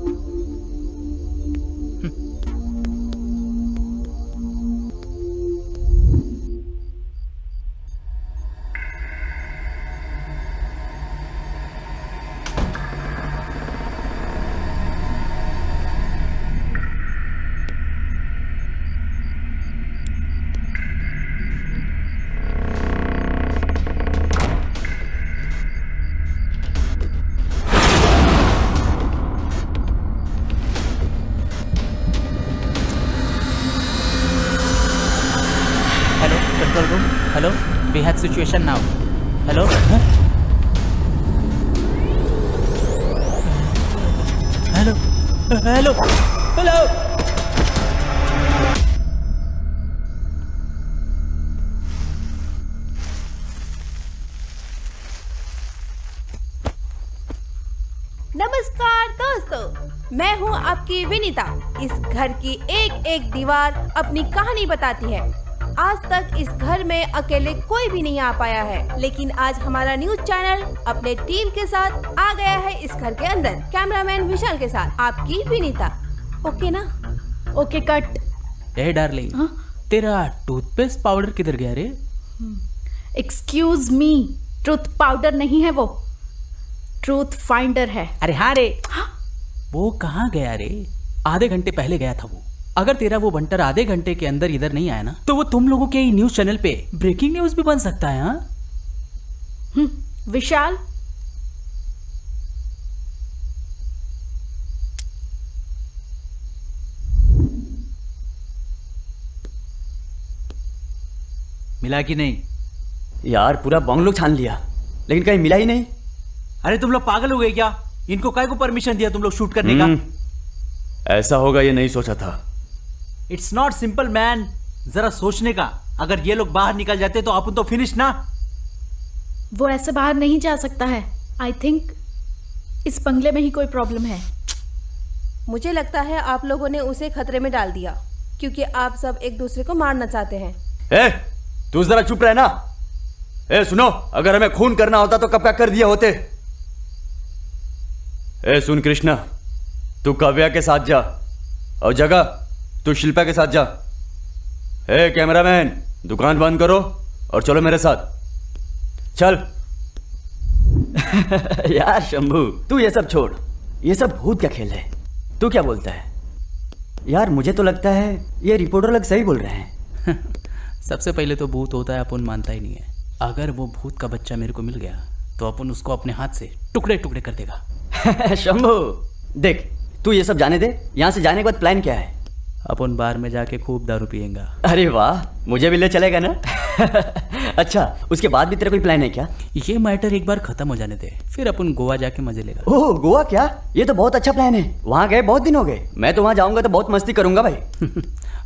Hello control room, hello, we have situation now. Hello, hello, hello, hello. नमस्कार दोस्तों, मैं हूँ आपकी विनीता। इस घर की एक एक दीवार अपनी कहानी बताती है। आज तक इस घर में अकेले कोई भी नहीं आ पाया है, लेकिन आज हमारा न्यूज चैनल अपने टीम के साथ आ गया है इस घर के अंदर। कैमरामैन विशाल के साथ आपकी विनीता। ओके ना? Okay cut. ए डार्लिंग, तेरा टूथपेस्ट पाउडर किधर गया रे? एक्सक्यूज मी, ट्रूथ पाउडर नहीं है वो, ट्रूथ फाइंडर है। अरे हाँ रे, वो कहाँ गया रे? आधे घंटे पहले गया था वो। अगर तेरा वो बंटर आधे घंटे के अंदर इधर नहीं आया ना, तो वो तुम लोगों के न्यूज चैनल पे ब्रेकिंग न्यूज भी बन सकता है। हाँ, विशाल, मिला कि नहीं? यार पूरा बंगलो छान लिया, लेकिन कहीं मिला ही नहीं। अरे तुम लोग पागल हो गए क्या? इनको काय को परमिशन दिया तुम लोग शूट करने का? ऐसा होगा ये नहीं सोचा था। इट्स नॉट सिंपल मैन, जरा सोचने का। अगर ये लोग बाहर निकल जाते तो अपन तो फिनिश ना। वो ऐसे बाहर नहीं जा सकता है। आई थिंक इस बंगले में ही कोई प्रॉब्लम है। मुझे लगता है आप लोगों ने उसे खतरे में डाल दिया, क्योंकि आप सब एक दूसरे को मारना चाहते हैं। ए, तू जरा चुप रहना। ए सुनो, अगर हमें खून करना होता तो कब का कर दिया होते। ए सुन कृष्णा, तू काव्या के साथ जा, और जगह तू शिल्पा के साथ जा। ए कैमरामैन, दुकान बंद करो और चलो मेरे साथ। चल। यार शंभू, तू ये सब छोड़, ये सब भूत का खेल है। तू क्या बोलता है? यार मुझे तो लगता है ये रिपोर्टर लोग सही बोल रहे हैं। सबसे पहले तो भूत होता है अपन मानता ही नहीं है। अगर वो भूत का बच्चा मेरे को मिल गया तो अपन उसको अपने हाथ से टुकड़े टुकड़े कर देगा। शंभू देख, तू ये सब जाने दे। यहाँ से जाने के बाद प्लान क्या है? अपन बार में जाके खूब दारू पिएंगा। अरे वाह, मुझे भी ले चलेगा ना? अच्छा, उसके बाद भी तेरा कोई प्लान है क्या? ये मैटर एक बार खत्म हो जाने दे, फिर अपन गोवा जाके मजे लेगा। ओह गोवा क्या? ये तो बहुत अच्छा प्लान है। वहाँ गए बहुत दिन हो गए। मैं तो वहाँ जाऊंगा तो बहुत मस्ती करूंगा भाई।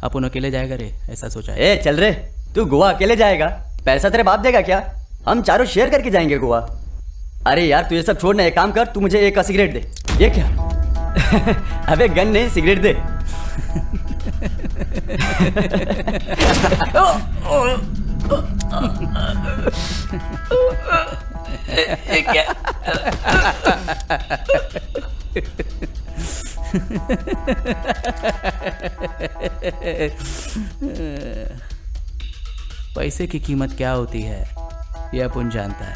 अपन अकेले जाएगा रे, ऐसा सोचा है? ए चल रे, तू गोवा अकेले जाएगा? पैसा तेरे बाप देगा क्या? हम चारों शेयर करके जाएंगे गोवा। अरे यार तू ये सब छोड़ना, एक काम कर, तू मुझे एक सिगरेट दे। ये क्या? अबे गन नहीं, सिगरेट दे। क्या? पैसे की कीमत क्या होती है ये अपन जानता है।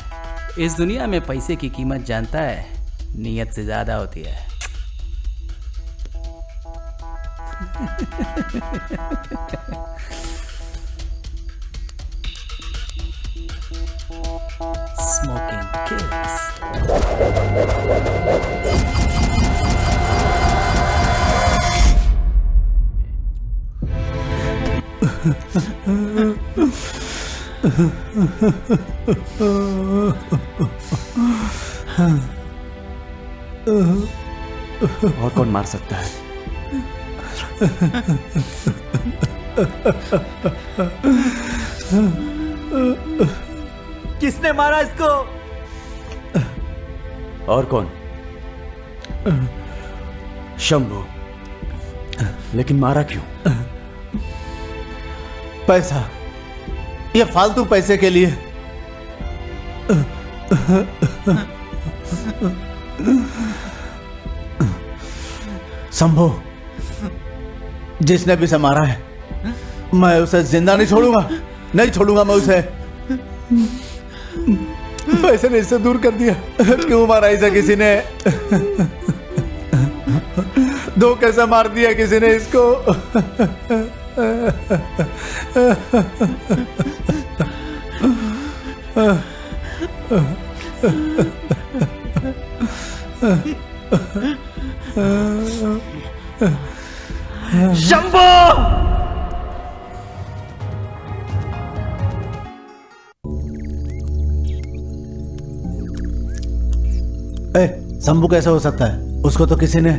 इस दुनिया में पैसे की कीमत जानता है, नियत से ज्यादा होती है। Smoking kills. और कौन मार सकता है? किसने मारा इसको? और कौन? शंभू। लेकिन मारा क्यों? पैसा, ये फालतू पैसे के लिए शंभू, जिसने भी इसे मारा है, मैं उसे जिंदा नहीं छोड़ूंगा, नहीं छोड़ूंगा मैं उसे। पैसे ने इससे दूर कर दिया, क्यों मारा इसे किसी ने? धोखे से मार दिया किसी ने इसको। शंभू! शंभू कैसे हो सकता है? उसको तो किसी ने।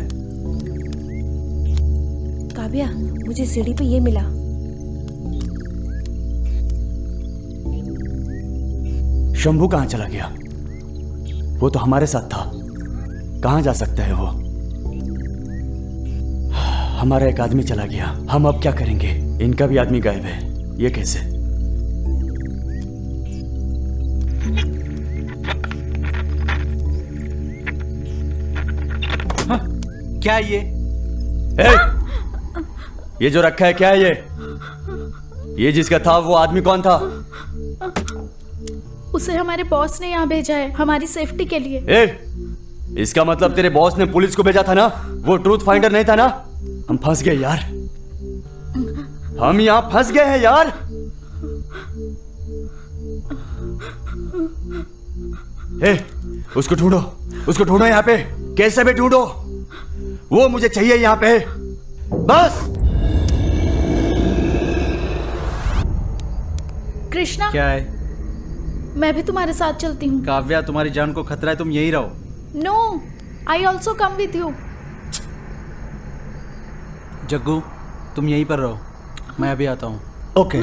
काव्या, मुझे सीढ़ी पे ये मिला। शंभू कहाँ चला गया? वो तो हमारे साथ था। कहाँ जा सकता है वो? हमारा एक आदमी चला गया, हम अब क्या करेंगे? इनका भी आदमी गायब है, ये कैसे? क्या ये? ये जो रखा है क्या है ये जिसका था वो आदमी कौन था? उसे हमारे बॉस ने यहाँ भेजा है, हमारी सेफ्टी के लिए। इसका मतलब तेरे बॉस ने पुलिस को भेजा था ना? वो ट्रूथ फाइंडर नहीं था ना? हम फंस गए यार, हम यहाँ फंस गए हैं यार। उसको ढूंढो यहाँ पे, कैसे भी ढूंढो। वो मुझे चाहिए यहाँ पे, बस। कृष्णा, क्या है? मैं भी तुम्हारे साथ चलती हूँ। काव्या, तुम्हारी जान को खतरा है, तुम यहीं रहो। No, I also come with you. Jaggu, तुम यहीं पर रहो, मैं अभी आता हूँ। ओके।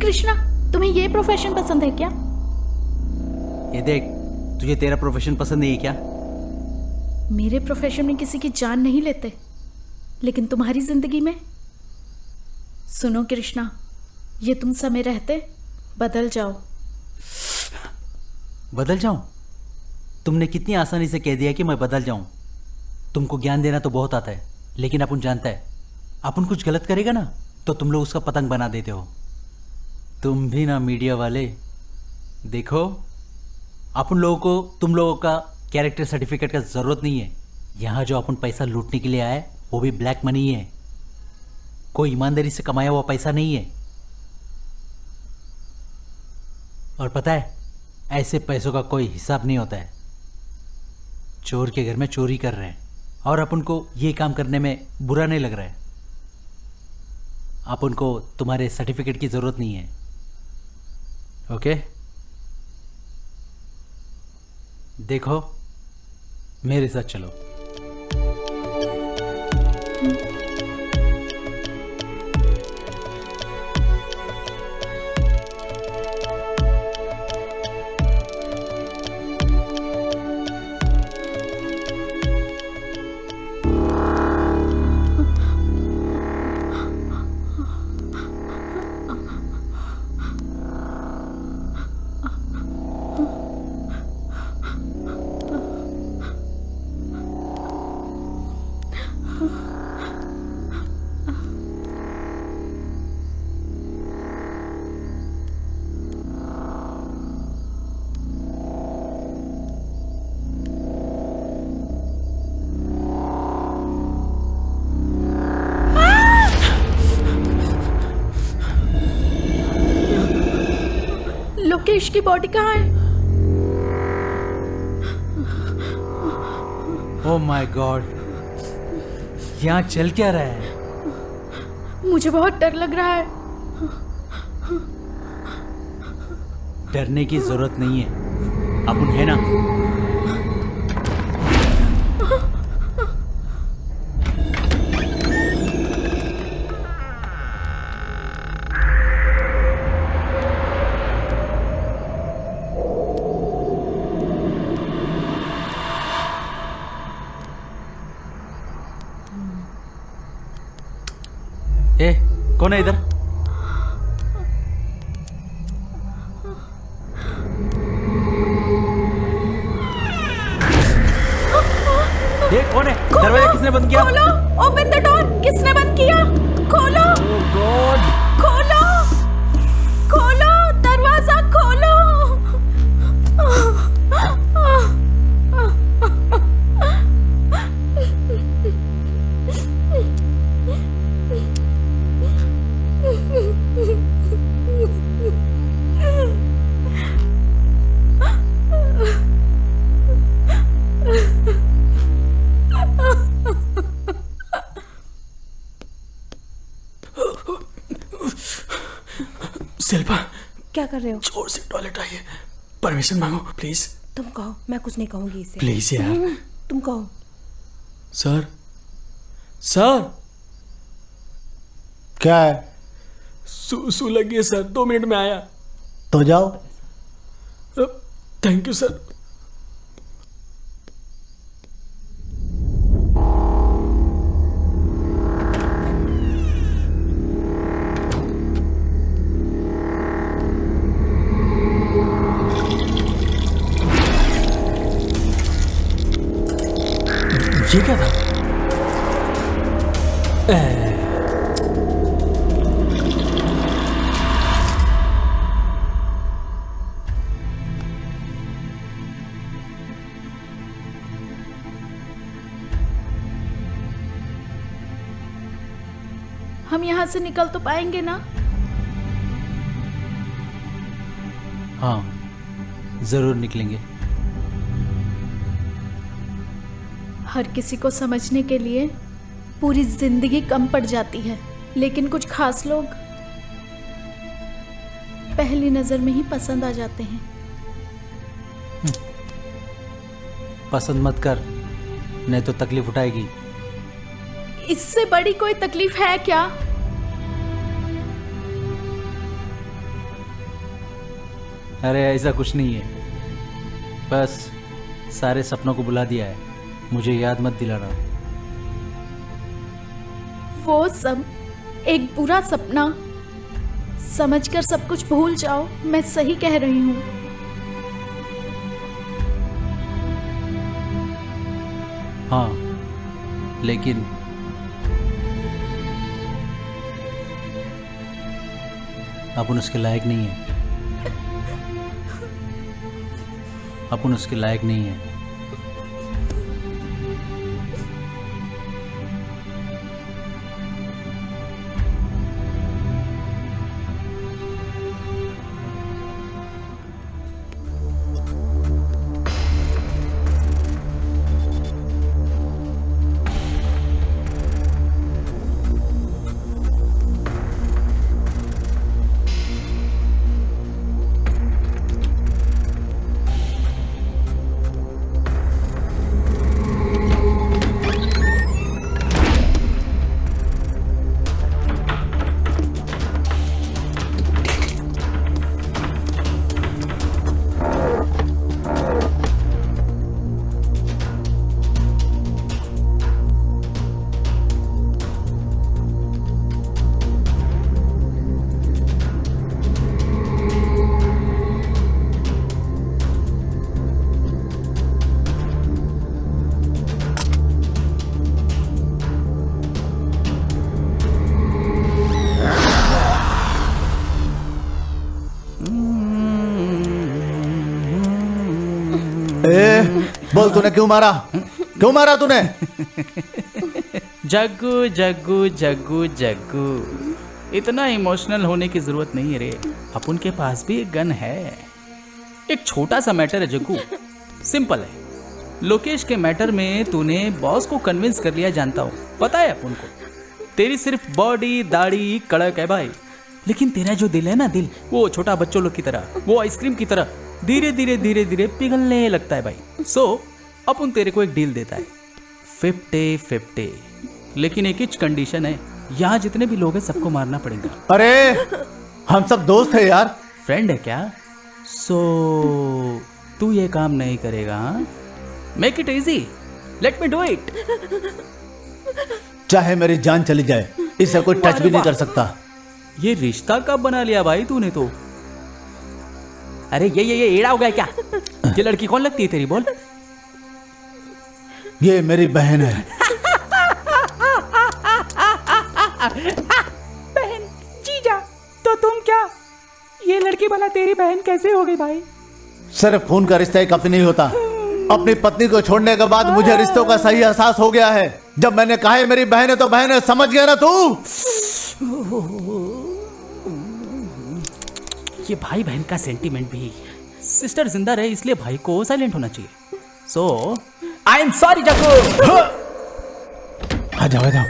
कृष्णा, तुम्हें ये प्रोफेशन पसंद है क्या? ये देख, तुझे तेरा प्रोफेशन पसंद नहीं है क्या? मेरे प्रोफेशन में किसी की जान नहीं लेते, लेकिन तुम्हारी जिंदगी में। सुनो कृष्णा, ये तुम समय रहते बदल जाओ। बदल जाऊं? तुमने कितनी आसानी से कह दिया कि मैं बदल जाऊं। तुमको ज्ञान देना तो बहुत आता है, लेकिन अपन जानता है अपन कुछ गलत करेगा ना तो तुम लोग उसका पतंग बना देते हो। तुम भी ना मीडिया वाले। देखो, अपन लोगों को तुम लोगों का कैरेक्टर सर्टिफिकेट का ज़रूरत नहीं है। यहाँ जो अपन पैसा लूटने के लिए आए वो भी ब्लैक मनी है, कोई ईमानदारी से कमाया हुआ पैसा नहीं है। और पता है, ऐसे पैसों का कोई हिसाब नहीं होता है। चोर के घर में चोरी कर रहे हैं और अपन को ये काम करने में बुरा नहीं लग रहा है। अपन को तुम्हारे सर्टिफिकेट की ज़रूरत नहीं है। ओके? देखो, मेरे साथ चलो। लोकेश की बॉडी कहाँ है? ओह माय गॉड, यहाँ चल क्या रहा है? मुझे बहुत डर लग रहा है। डरने की जरूरत नहीं है, अपन है ना। ए कौन है इधर? ये कौन है? दरवाजा किसने बंद किया? खोलो, ओपन द डोर। किसने बंद किया? खोलो, गॉड! खोलो, खोलो, दरवाजा खोलो। शिल्पा, क्या कर रहे हो? जोर से टॉयलेट आई है, परमिशन मांगो प्लीज। तुम कहो, मैं कुछ नहीं कहूंगी इसे। प्लीज यार। तुम कहो। सर, सर, क्या है? सू लगी है सर, 2 मिनट में आया। तो जाओ। Thank you sir. ये क्या था? हम यहाँ से निकल तो पाएंगे ना? हाँ, जरूर निकलेंगे। हर किसी को समझने के लिए पूरी जिंदगी कम पड़ जाती है, लेकिन कुछ खास लोग पहली नजर में ही पसंद आ जाते हैं। पसंद मत कर, नहीं तो तकलीफ उठाएगी। इससे बड़ी कोई तकलीफ है क्या? अरे ऐसा कुछ नहीं है, बस सारे सपनों को बुला दिया है, मुझे याद मत दिलाना। वो सब एक बुरा सपना समझकर सब कुछ भूल जाओ। मैं सही कह रही हूँ। हाँ, लेकिन अपन उसके लायक नहीं है। अपन उसके लायक नहीं है। बोल, तूने क्यों मारा? क्यों मारा तूने? जग्गू जग्गू जग्गू जग्गू, इतना इमोशनल होने की जरूरत नहीं है रे। अपन के पास भी एक गन है। एक छोटा सा मैटर है जग्गू, सिंपल है। लोकेश के मैटर में तूने बॉस को कन्विंस कर लिया, जानता हूँ, पता है अपन को। तेरी सिर्फ बॉडी दाढ़ी कड़क है भाई, लेकिन तेरा जो दिल है ना, दिल वो छोटा बच्चों लोग की तरह, वो आइसक्रीम की तरह धीरे धीरे धीरे धीरे पिघलने लगता है भाई। सो अपन तेरे को एक डील देता है 50-50, लेकिन एक ही कंडीशन है, यहाँ जितने भी लोग हैं सबको मारना पड़ेगा। अरे हम सब दोस्त है यार। फ्रेंड है क्या? सो तू ये काम नहीं करेगा? Make it easy, let me do it. चाहे मेरी जान चली जाए इसे कोई टच भी नहीं कर सकता। ये रिश्ता कब बना लिया भाई तूने तो? अरे ये एड़ा हो गया क्या? ये लड़की कौन लगती है तेरी, बोल? ये मेरी बहन है। बहन, जीजा, तो तुम क्या? ये लड़की भला तेरी बहन कैसे हो गई भाई? सिर्फ खून का रिश्ता ही काफी नहीं होता। अपनी पत्नी को छोड़ने के बाद मुझे रिश्तों का सही एहसास हो गया है। जब मैंने कहा है मेरी बहन है तो बहन है, समझ गया ना तू? ये भाई बहन का सेंटीमेंट भी। सिस्टर जिंदा रहे इसलिए भाई को साइलेंट होना चाहिए। सो आई एम सॉरी जग्गू। आ जाओ, आ जाओ।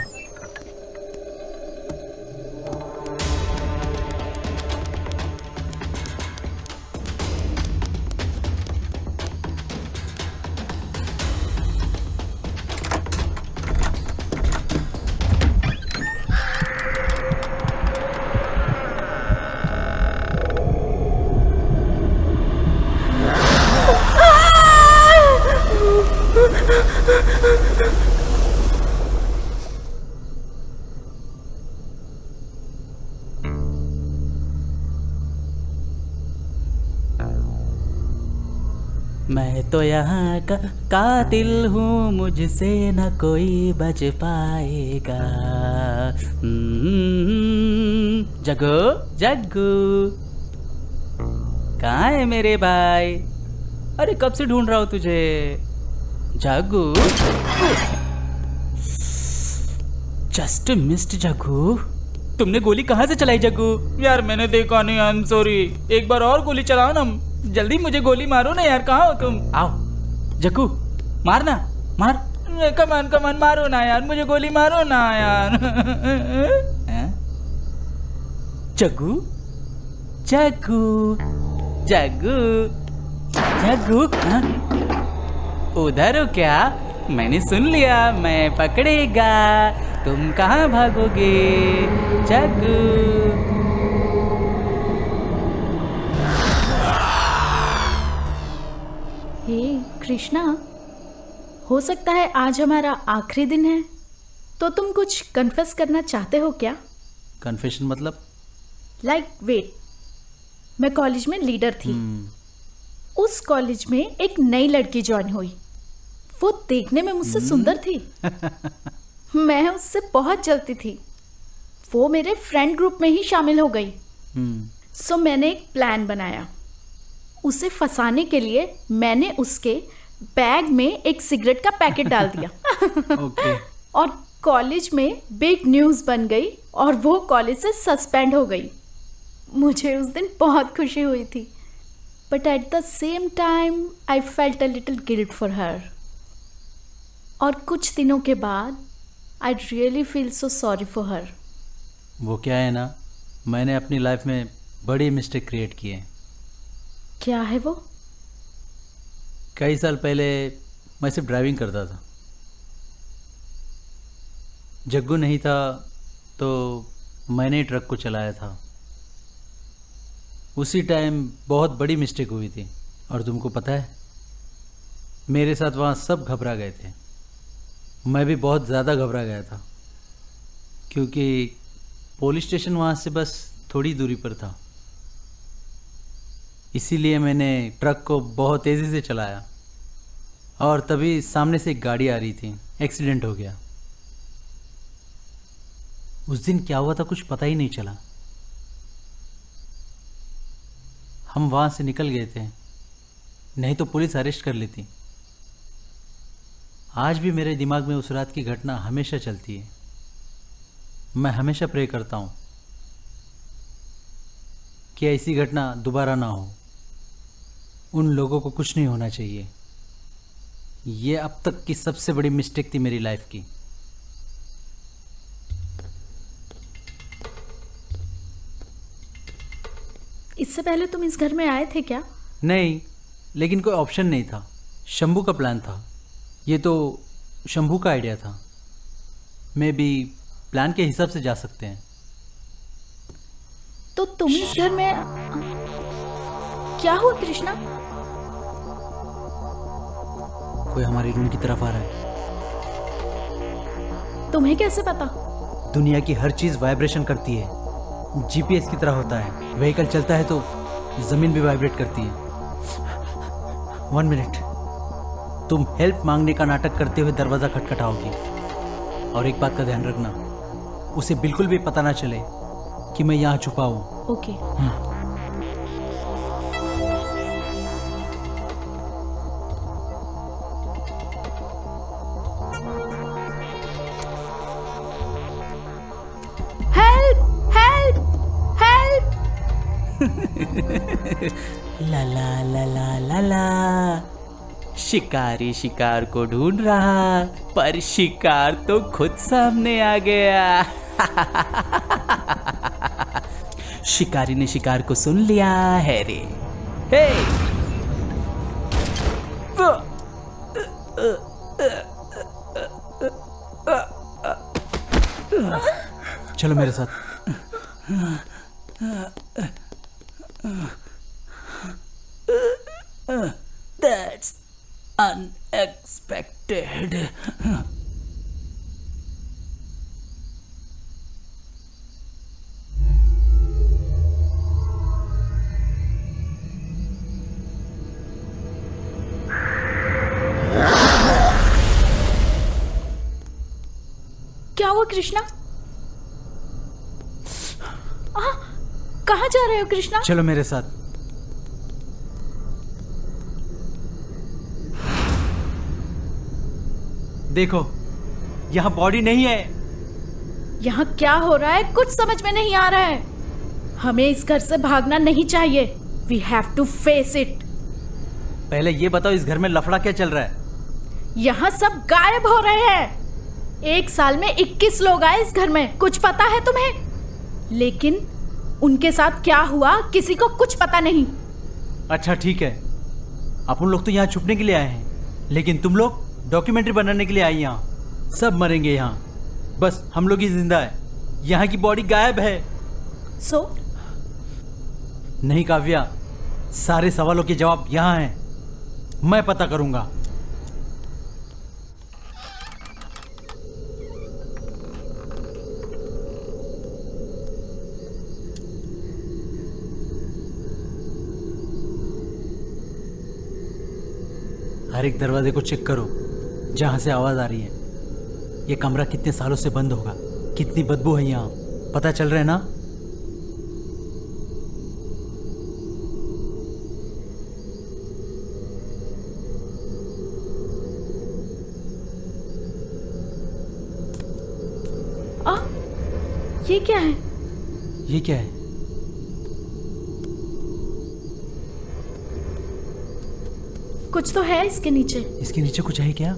मैं तो यहाँ का कातिल हूँ, मुझसे न कोई बच पाएगा। जग्गू, जग्गू, कहाँ है मेरे भाई? अरे कब से ढूंढ रहा हूँ तुझे। Jaggu, just missed Jaggu. तुमने गोली कहाँ से चलाई जग्गू? यार मैंने देखा नहीं, आई एम सॉरी। एक बार और गोली चलाओ ना, जल्दी मुझे गोली मारो ना यार। कहाँ हो तुम? आओ जग्गू, मारना, मार। कमान कमान मारो ना यार, मुझे गोली मारो ना यार। जग्गू, जग्गू, जग्गू, जग्गू, हाँ? उधर हो क्या? मैंने सुन लिया, मैं पकड़ेगा। तुम कहाँ भागोगे जग्गू? हे कृष्णा, हो सकता है आज हमारा आखिरी दिन है, तो तुम कुछ कन्फेस करना चाहते हो क्या? कन्फेशन मतलब? लाइक वेट, मैं कॉलेज में लीडर थी। उस कॉलेज में एक नई लड़की ज्वाइन हुई। वो देखने में मुझसे सुंदर थी। मैं उससे बहुत जलती थी। वो मेरे फ्रेंड ग्रुप में ही शामिल हो गई। सो मैंने एक प्लान बनाया। उसे फंसाने के लिए मैंने उसके बैग में एक सिगरेट का पैकेट डाल दिया। ओके। और कॉलेज में बिग न्यूज़ बन गई और वो कॉलेज से सस्पेंड हो गई। मुझे उस दिन बहुत खुशी हुई थी, but at the same time I felt a little guilt for her. और कुछ दिनों के बाद I really feel so sorry for her. वो क्या है ना, मैंने अपनी लाइफ में बड़ी मिस्टेक क्रिएट की है। क्या है वो? कई साल पहले मैं सिर्फ ड्राइविंग करता था। जग्गू नहीं था तो मैंने ट्रक को चलाया था। उसी टाइम बहुत बड़ी मिस्टेक हुई थी। और तुमको पता है, मेरे साथ वहाँ सब घबरा गए थे। मैं भी बहुत ज़्यादा घबरा गया था, क्योंकि पुलिस स्टेशन वहाँ से बस थोड़ी दूरी पर था। इसीलिए मैंने ट्रक को बहुत तेज़ी से चलाया और तभी सामने से एक गाड़ी आ रही थी। एक्सीडेंट हो गया। उस दिन क्या हुआ था कुछ पता ही नहीं चला। हम वहाँ से निकल गए थे, नहीं तो पुलिस अरेस्ट कर लेती। आज भी मेरे दिमाग में उस रात की घटना हमेशा चलती है। मैं हमेशा प्रे करता हूँ कि ऐसी घटना दोबारा ना हो। उन लोगों को कुछ नहीं होना चाहिए। ये अब तक की सबसे बड़ी मिस्टेक थी मेरी लाइफ की। इससे पहले तुम इस घर में आए थे क्या? नहीं, लेकिन कोई ऑप्शन नहीं था। शंभू का प्लान था। ये तो शंभू का आइडिया था। मे बी प्लान के हिसाब से जा सकते हैं। तो तुम इस घर में क्या हुआ कृष्णा? कोई हमारी रूम की तरफ आ रहा है। तुम्हें कैसे पता? दुनिया की हर चीज वाइब्रेशन करती है, जीपीएस की तरह होता है। व्हीकल चलता है तो जमीन भी वाइब्रेट करती है। 1 मिनट, तुम हेल्प मांगने का नाटक करते हुए दरवाजा खटखटाओगी, और एक बात का ध्यान रखना, उसे बिल्कुल भी पता ना चले कि मैं यहाँ छुपा हूँ। ओके। Help help help. ला ला ला ला ला ला। शिकारी शिकार को ढूंढ रहा, पर शिकार तो खुद सामने आ गया। शिकारी ने शिकार को सुन लिया है रे। हे! चलो मेरे साथ। That's unexpected. क्या हुआ कृष्णा? कहाँ जा रहे हो कृष्णा? चलो मेरे साथ। देखो, यहाँ बॉडी नहीं है। यहाँ क्या हो रहा है कुछ समझ में नहीं आ रहा है। हमें इस घर से भागना नहीं चाहिए। We have to face it. पहले ये बताओ, इस घर में लफड़ा क्या चल रहा है? यहाँ सब गायब हो रहे हैं। 1 साल में 21 लोग आए इस घर में, कुछ पता है तुम्हें? लेकिन उनके साथ क्या हुआ किसी को कुछ पता नहीं। अच्छा ठीक है, अपन लोग तो यहाँ छुपने के लिए आए हैं, लेकिन तुम लोग डॉक्यूमेंट्री बनाने के लिए आई यहाँ। सब मरेंगे यहाँ, बस हम लोग ही जिंदा है। यहाँ की बॉडी गायब है। सो नहीं काव्या, सारे सवालों के जवाब यहाँ हैं। मैं पता करूंगा। हर एक दरवाजे को चेक करो जहां से आवाज आ रही है। ये कमरा कितने सालों से बंद होगा, कितनी बदबू है यहाँ, पता चल रहा है ना? ये क्या है? ये क्या है? कुछ तो है इसके नीचे। इसके नीचे कुछ है क्या?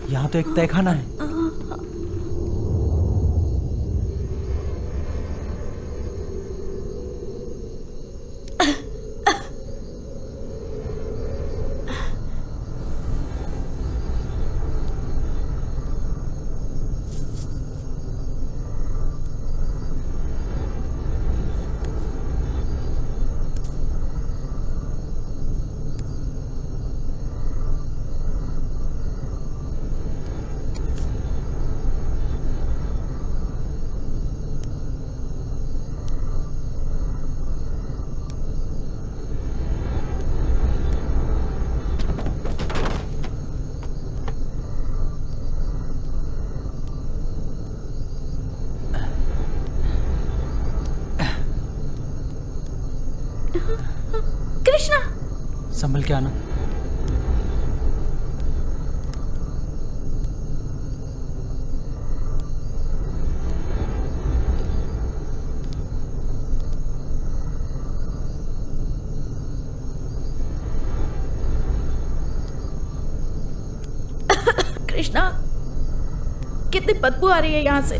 यहाँ तो एक तहखाना है। कृष्णा, संभल के आना। कृष्णा, कितनी बदबू आ रही है यहाँ से।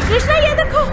कृष्णा ये देखो।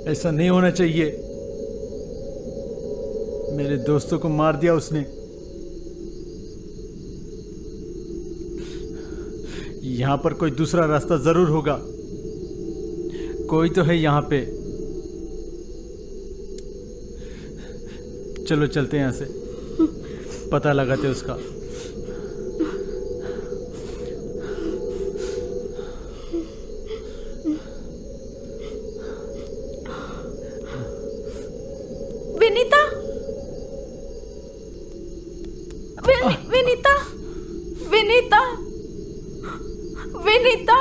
ऐसा नहीं होना चाहिए। मेरे दोस्तों को मार दिया उसने। यहां पर कोई दूसरा रास्ता जरूर होगा। कोई तो है यहां पे। चलो चलते हैं यहां से, पता लगाते उसका। विनीता, विनीता, विनीता, विनीता।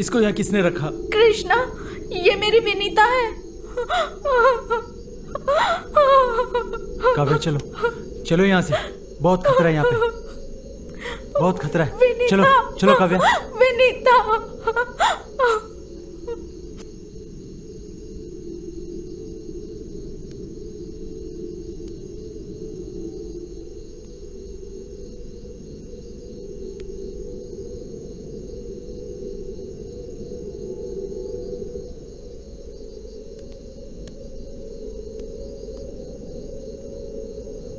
इसको यहाँ किसने रखा? कृष्णा, ये मेरी विनीता है। काव्या चलो, चलो यहाँ से, बहुत खतरा है यहाँ पे, बहुत खतरा है। चलो चलो काव्या। विनीता।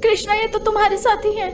कृष्णा, ये तो तुम्हारे साथी हैं।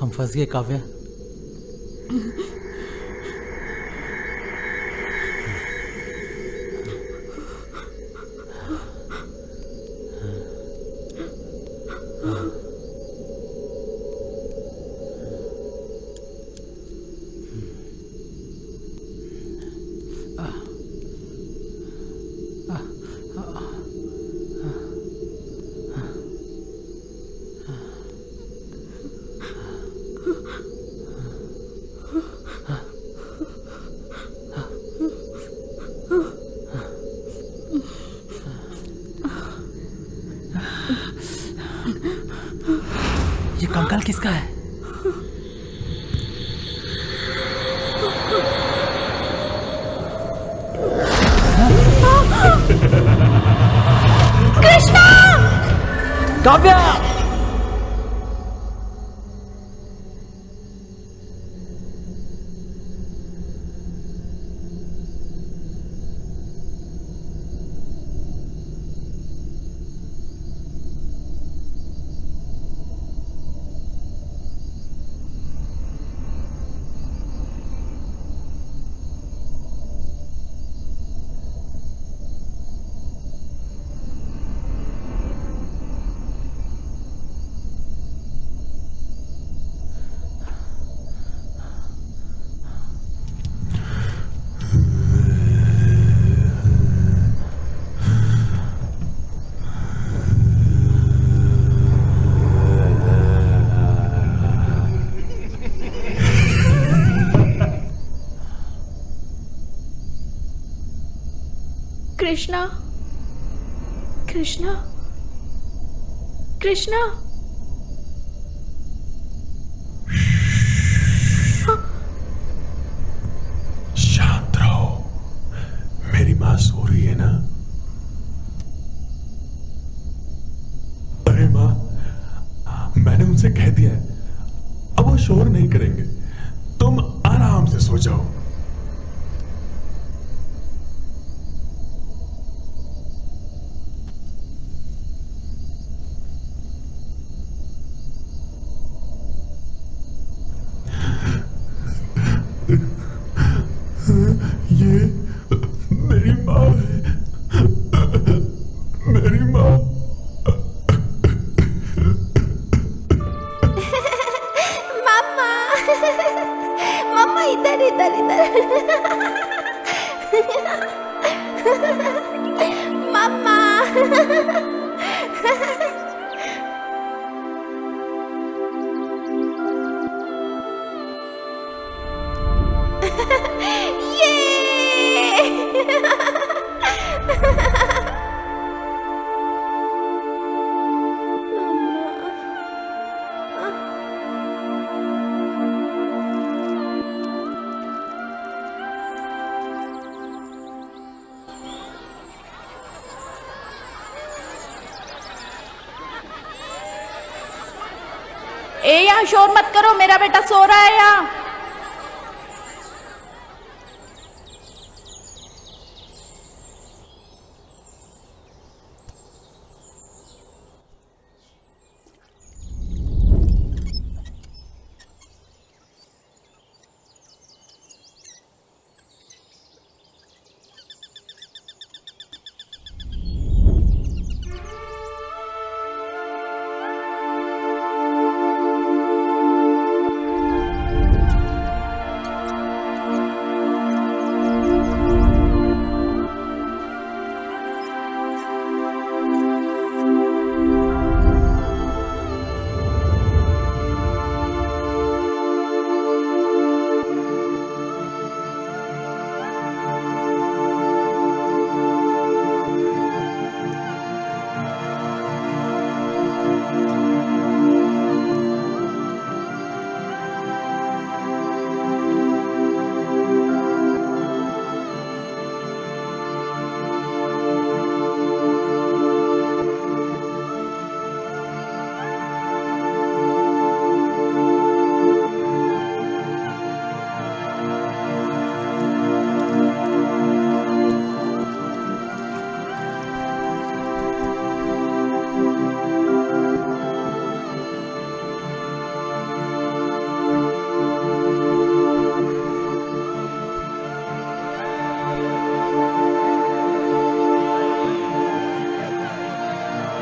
हम फंस गए काव्या। ये कंकाल किसका है? कृष्णा! काव्या! कृष्णा, कृष्णा, कृष्णा। शांत रहो, मेरी माँ सो रही है ना। अरे माँ, मैंने उनसे कह दिया है, अब वो शोर नहीं करेंगे, तुम आराम से सो जाओ। ये मेरी माँ है, मेरी माँ। मम्मा, मम्मा इधर इधर इधर। ए यहाँ शोर मत करो, मेरा बेटा सो रहा है यहाँ।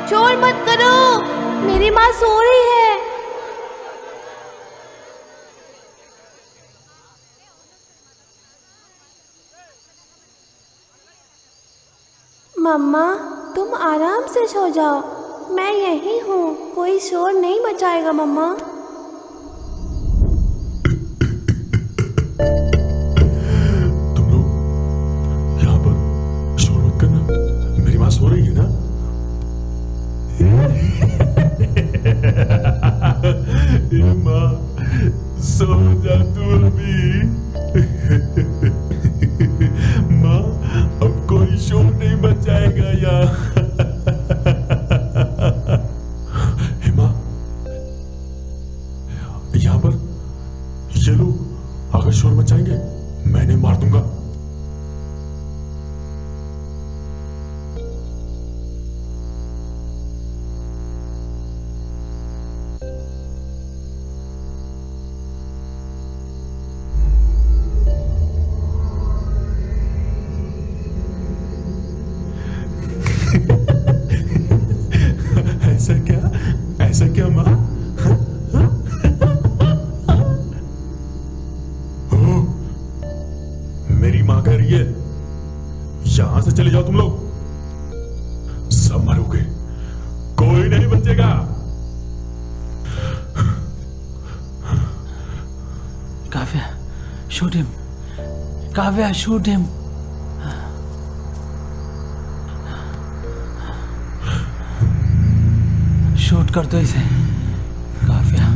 शोर मत करो, मेरी माँ सो रही है। मम्मा तुम आराम से सो जाओ, मैं यहीं हूँ, कोई शोर नहीं मचाएगा मम्मा। तुम लोग यहाँ पर शोर मत करना, मेरी माँ सो रही है ना। माँ सो जा तू अभी। माँ अब कोई शोर नहीं बचाएगा यहाँ। माँ यहाँ पर ये लोग अगर शोर मचाएंगे मैं इन्हें मार दूंगा। ऐसा क्या माँ? ओ, मेरी माँ कह रही है यहां से चले जाओ तुम लोग, सब मरोगे, कोई नहीं बचेगा। Kavya shoot him, Kavya shoot him. Shoot कर दो इसे Kavya.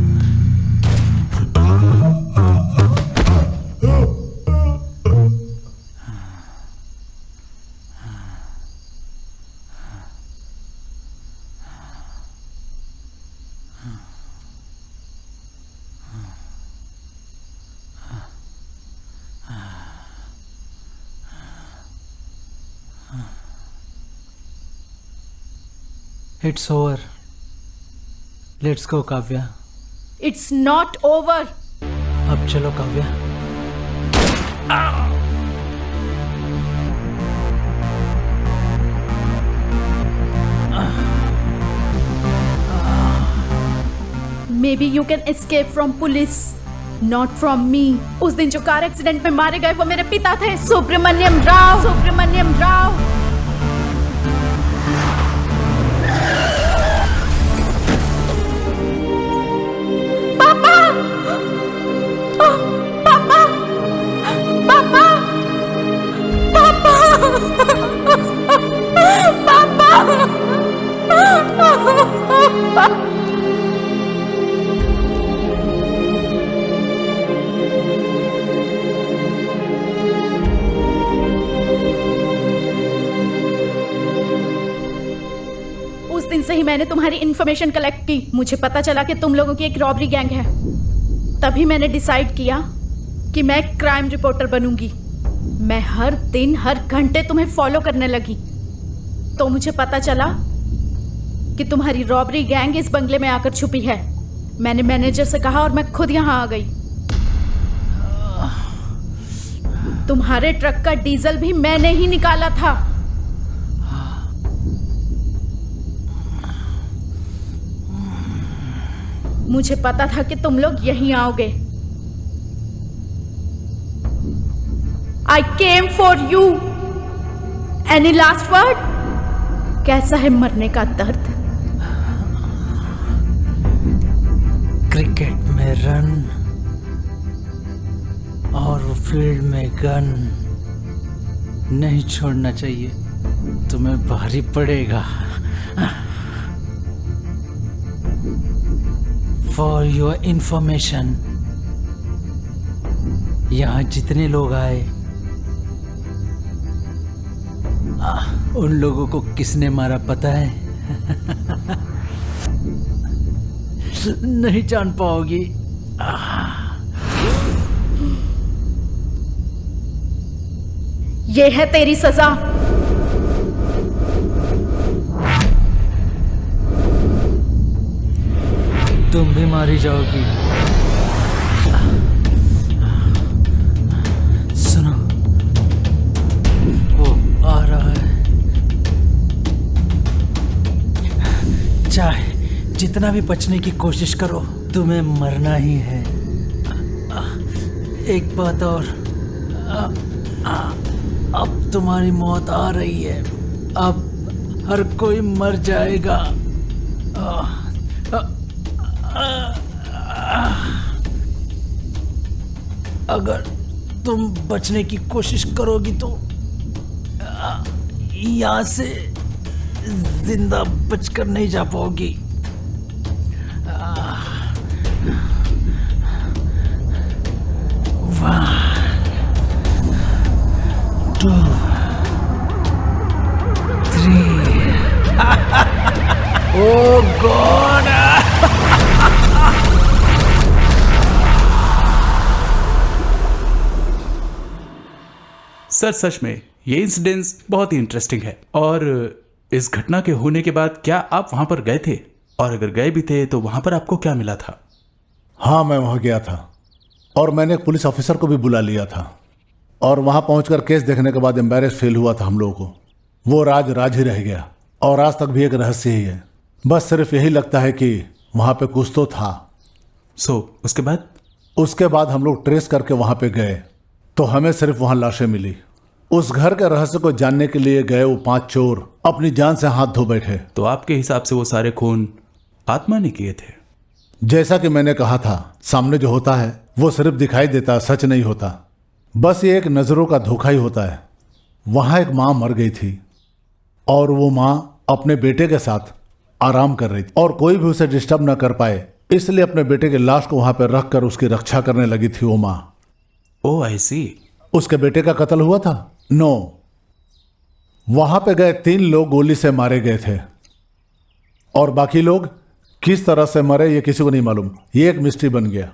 It's over. Let's go, Kavya. It's not over. अब चलो Kavya. Maybe you can escape from police, not from me. उस दिन जो कार एक्सीडेंट में मारे गए वो मेरे पिता थे, सुब्रमण्यम राव। सुब्रमण्यम राव। उस दिन से ही ही मैंने तुम्हारी इन्फॉर्मेशन कलेक्ट की। मुझे पता चला कि तुम लोगों की एक रॉबरी गैंग है। तभी मैंने डिसाइड किया कि मैं क्राइम रिपोर्टर बनूंगी। मैं हर दिन हर घंटे तुम्हें फॉलो करने लगी। तो मुझे पता चला कि तुम्हारी रॉबरी गैंग इस बंगले में आकर छुपी है। मैंने मैनेजर से कहा और मैं खुद यहाँ आ गई। तुम्हारे ट्रक का डीजल भी मैंने ही निकाला था। मुझे पता था कि तुम लोग यहीं आओगे। I came for you. Any last word? कैसा है मरने का दर्द? क्रिकेट में रन और फील्ड में गन नहीं छोड़ना चाहिए, तुम्हें भारी पड़ेगा। फॉर योर इंफॉर्मेशन, यहाँ जितने लोग आए उन लोगों को किसने मारा पता है? नहीं जान पाओगी। ये है तेरी सजा। तुम भी मारी जाओगी। सुनो, वो आ रहा है। चाहे जितना भी बचने की कोशिश करो, तुम्हें मरना ही है। एक बात और, अब तुम्हारी मौत आ रही है। अब हर कोई मर जाएगा। अगर तुम बचने की कोशिश करोगी तो यहाँ से जिंदा बचकर नहीं जा पाओगी। 1, 2, 3। Oh God! सर सच में ये इंसिडेंस बहुत ही इंटरेस्टिंग है। और इस घटना के होने के बाद क्या आप वहां पर गए थे? और अगर गए भी थे तो वहां पर आपको क्या मिला था? हाँ, मैं वहां गया था और मैंने एक पुलिस ऑफिसर को भी बुला लिया था। और वहां पहुंचकर केस देखने के बाद एम्बेरस फील हुआ था हम लोगों को। वो राज ही रह गया और आज तक भी एक रहस्य ही है। बस सिर्फ यही लगता है कि वहां पे कुछ तो था। उसके बाद हम लोग ट्रेस करके वहां पे गए तो हमें सिर्फ वहां लाशें मिली। उस घर के रहस्य को जानने के लिए गए वो 5 चोर अपनी जान से हाथ धो बैठे। तो आपके हिसाब से वो सारे खून आत्मा ने किए थे? जैसा कि मैंने कहा था, सामने जो होता है वो सिर्फ दिखाई देता, सच नहीं होता। बस ये एक नजरों का धोखा ही होता है। वहां एक माँ मर गई थी और वो माँ अपने बेटे के साथ आराम कर रही थी और कोई भी उसे डिस्टर्ब न कर पाए, इसलिए अपने बेटे की लाश को वहां पर रखकर उसकी रक्षा करने लगी थी वो माँ। ओह आई सी। उसके बेटे का कत्ल हुआ था? नो, वहां पे गए 3 लोग गोली से मारे गए थे और बाकी लोग किस तरह से मरे ये किसी को नहीं मालूम। ये एक मिस्ट्री बन गया।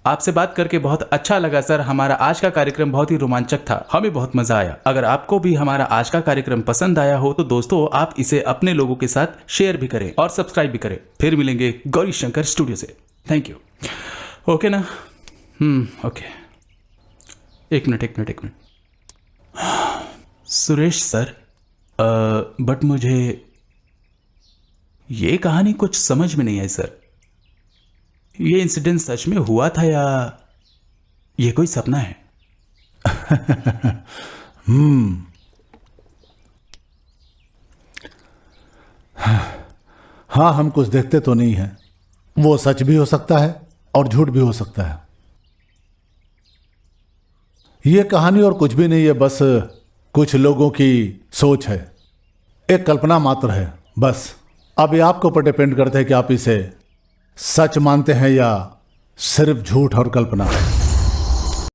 आपसे बात करके बहुत अच्छा लगा सर। हमारा आज का कार्यक्रम बहुत ही रोमांचक था, हमें बहुत मजा आया। अगर आपको भी हमारा आज का कार्यक्रम पसंद आया हो तो दोस्तों आप इसे अपने लोगों के साथ शेयर भी करें और सब्सक्राइब भी करें। फिर मिलेंगे गौरी शंकर स्टूडियो से। Thank you. ओके ना? ओके। एक मिनट। सुरेश सर, बट मुझे ये कहानी कुछ समझ में नहीं आई सर। ये इंसिडेंट सच में हुआ था या ये कोई सपना है? हाँ, हम कुछ देखते तो नहीं हैं। वो सच भी हो सकता है और झूठ भी हो सकता है। ये कहानी और कुछ भी नहीं है, बस कुछ लोगों की सोच है, एक कल्पना मात्र है बस। अब ये आपके ऊपर डिपेंड करता है कि आप इसे सच मानते हैं या सिर्फ झूठ और कल्पना।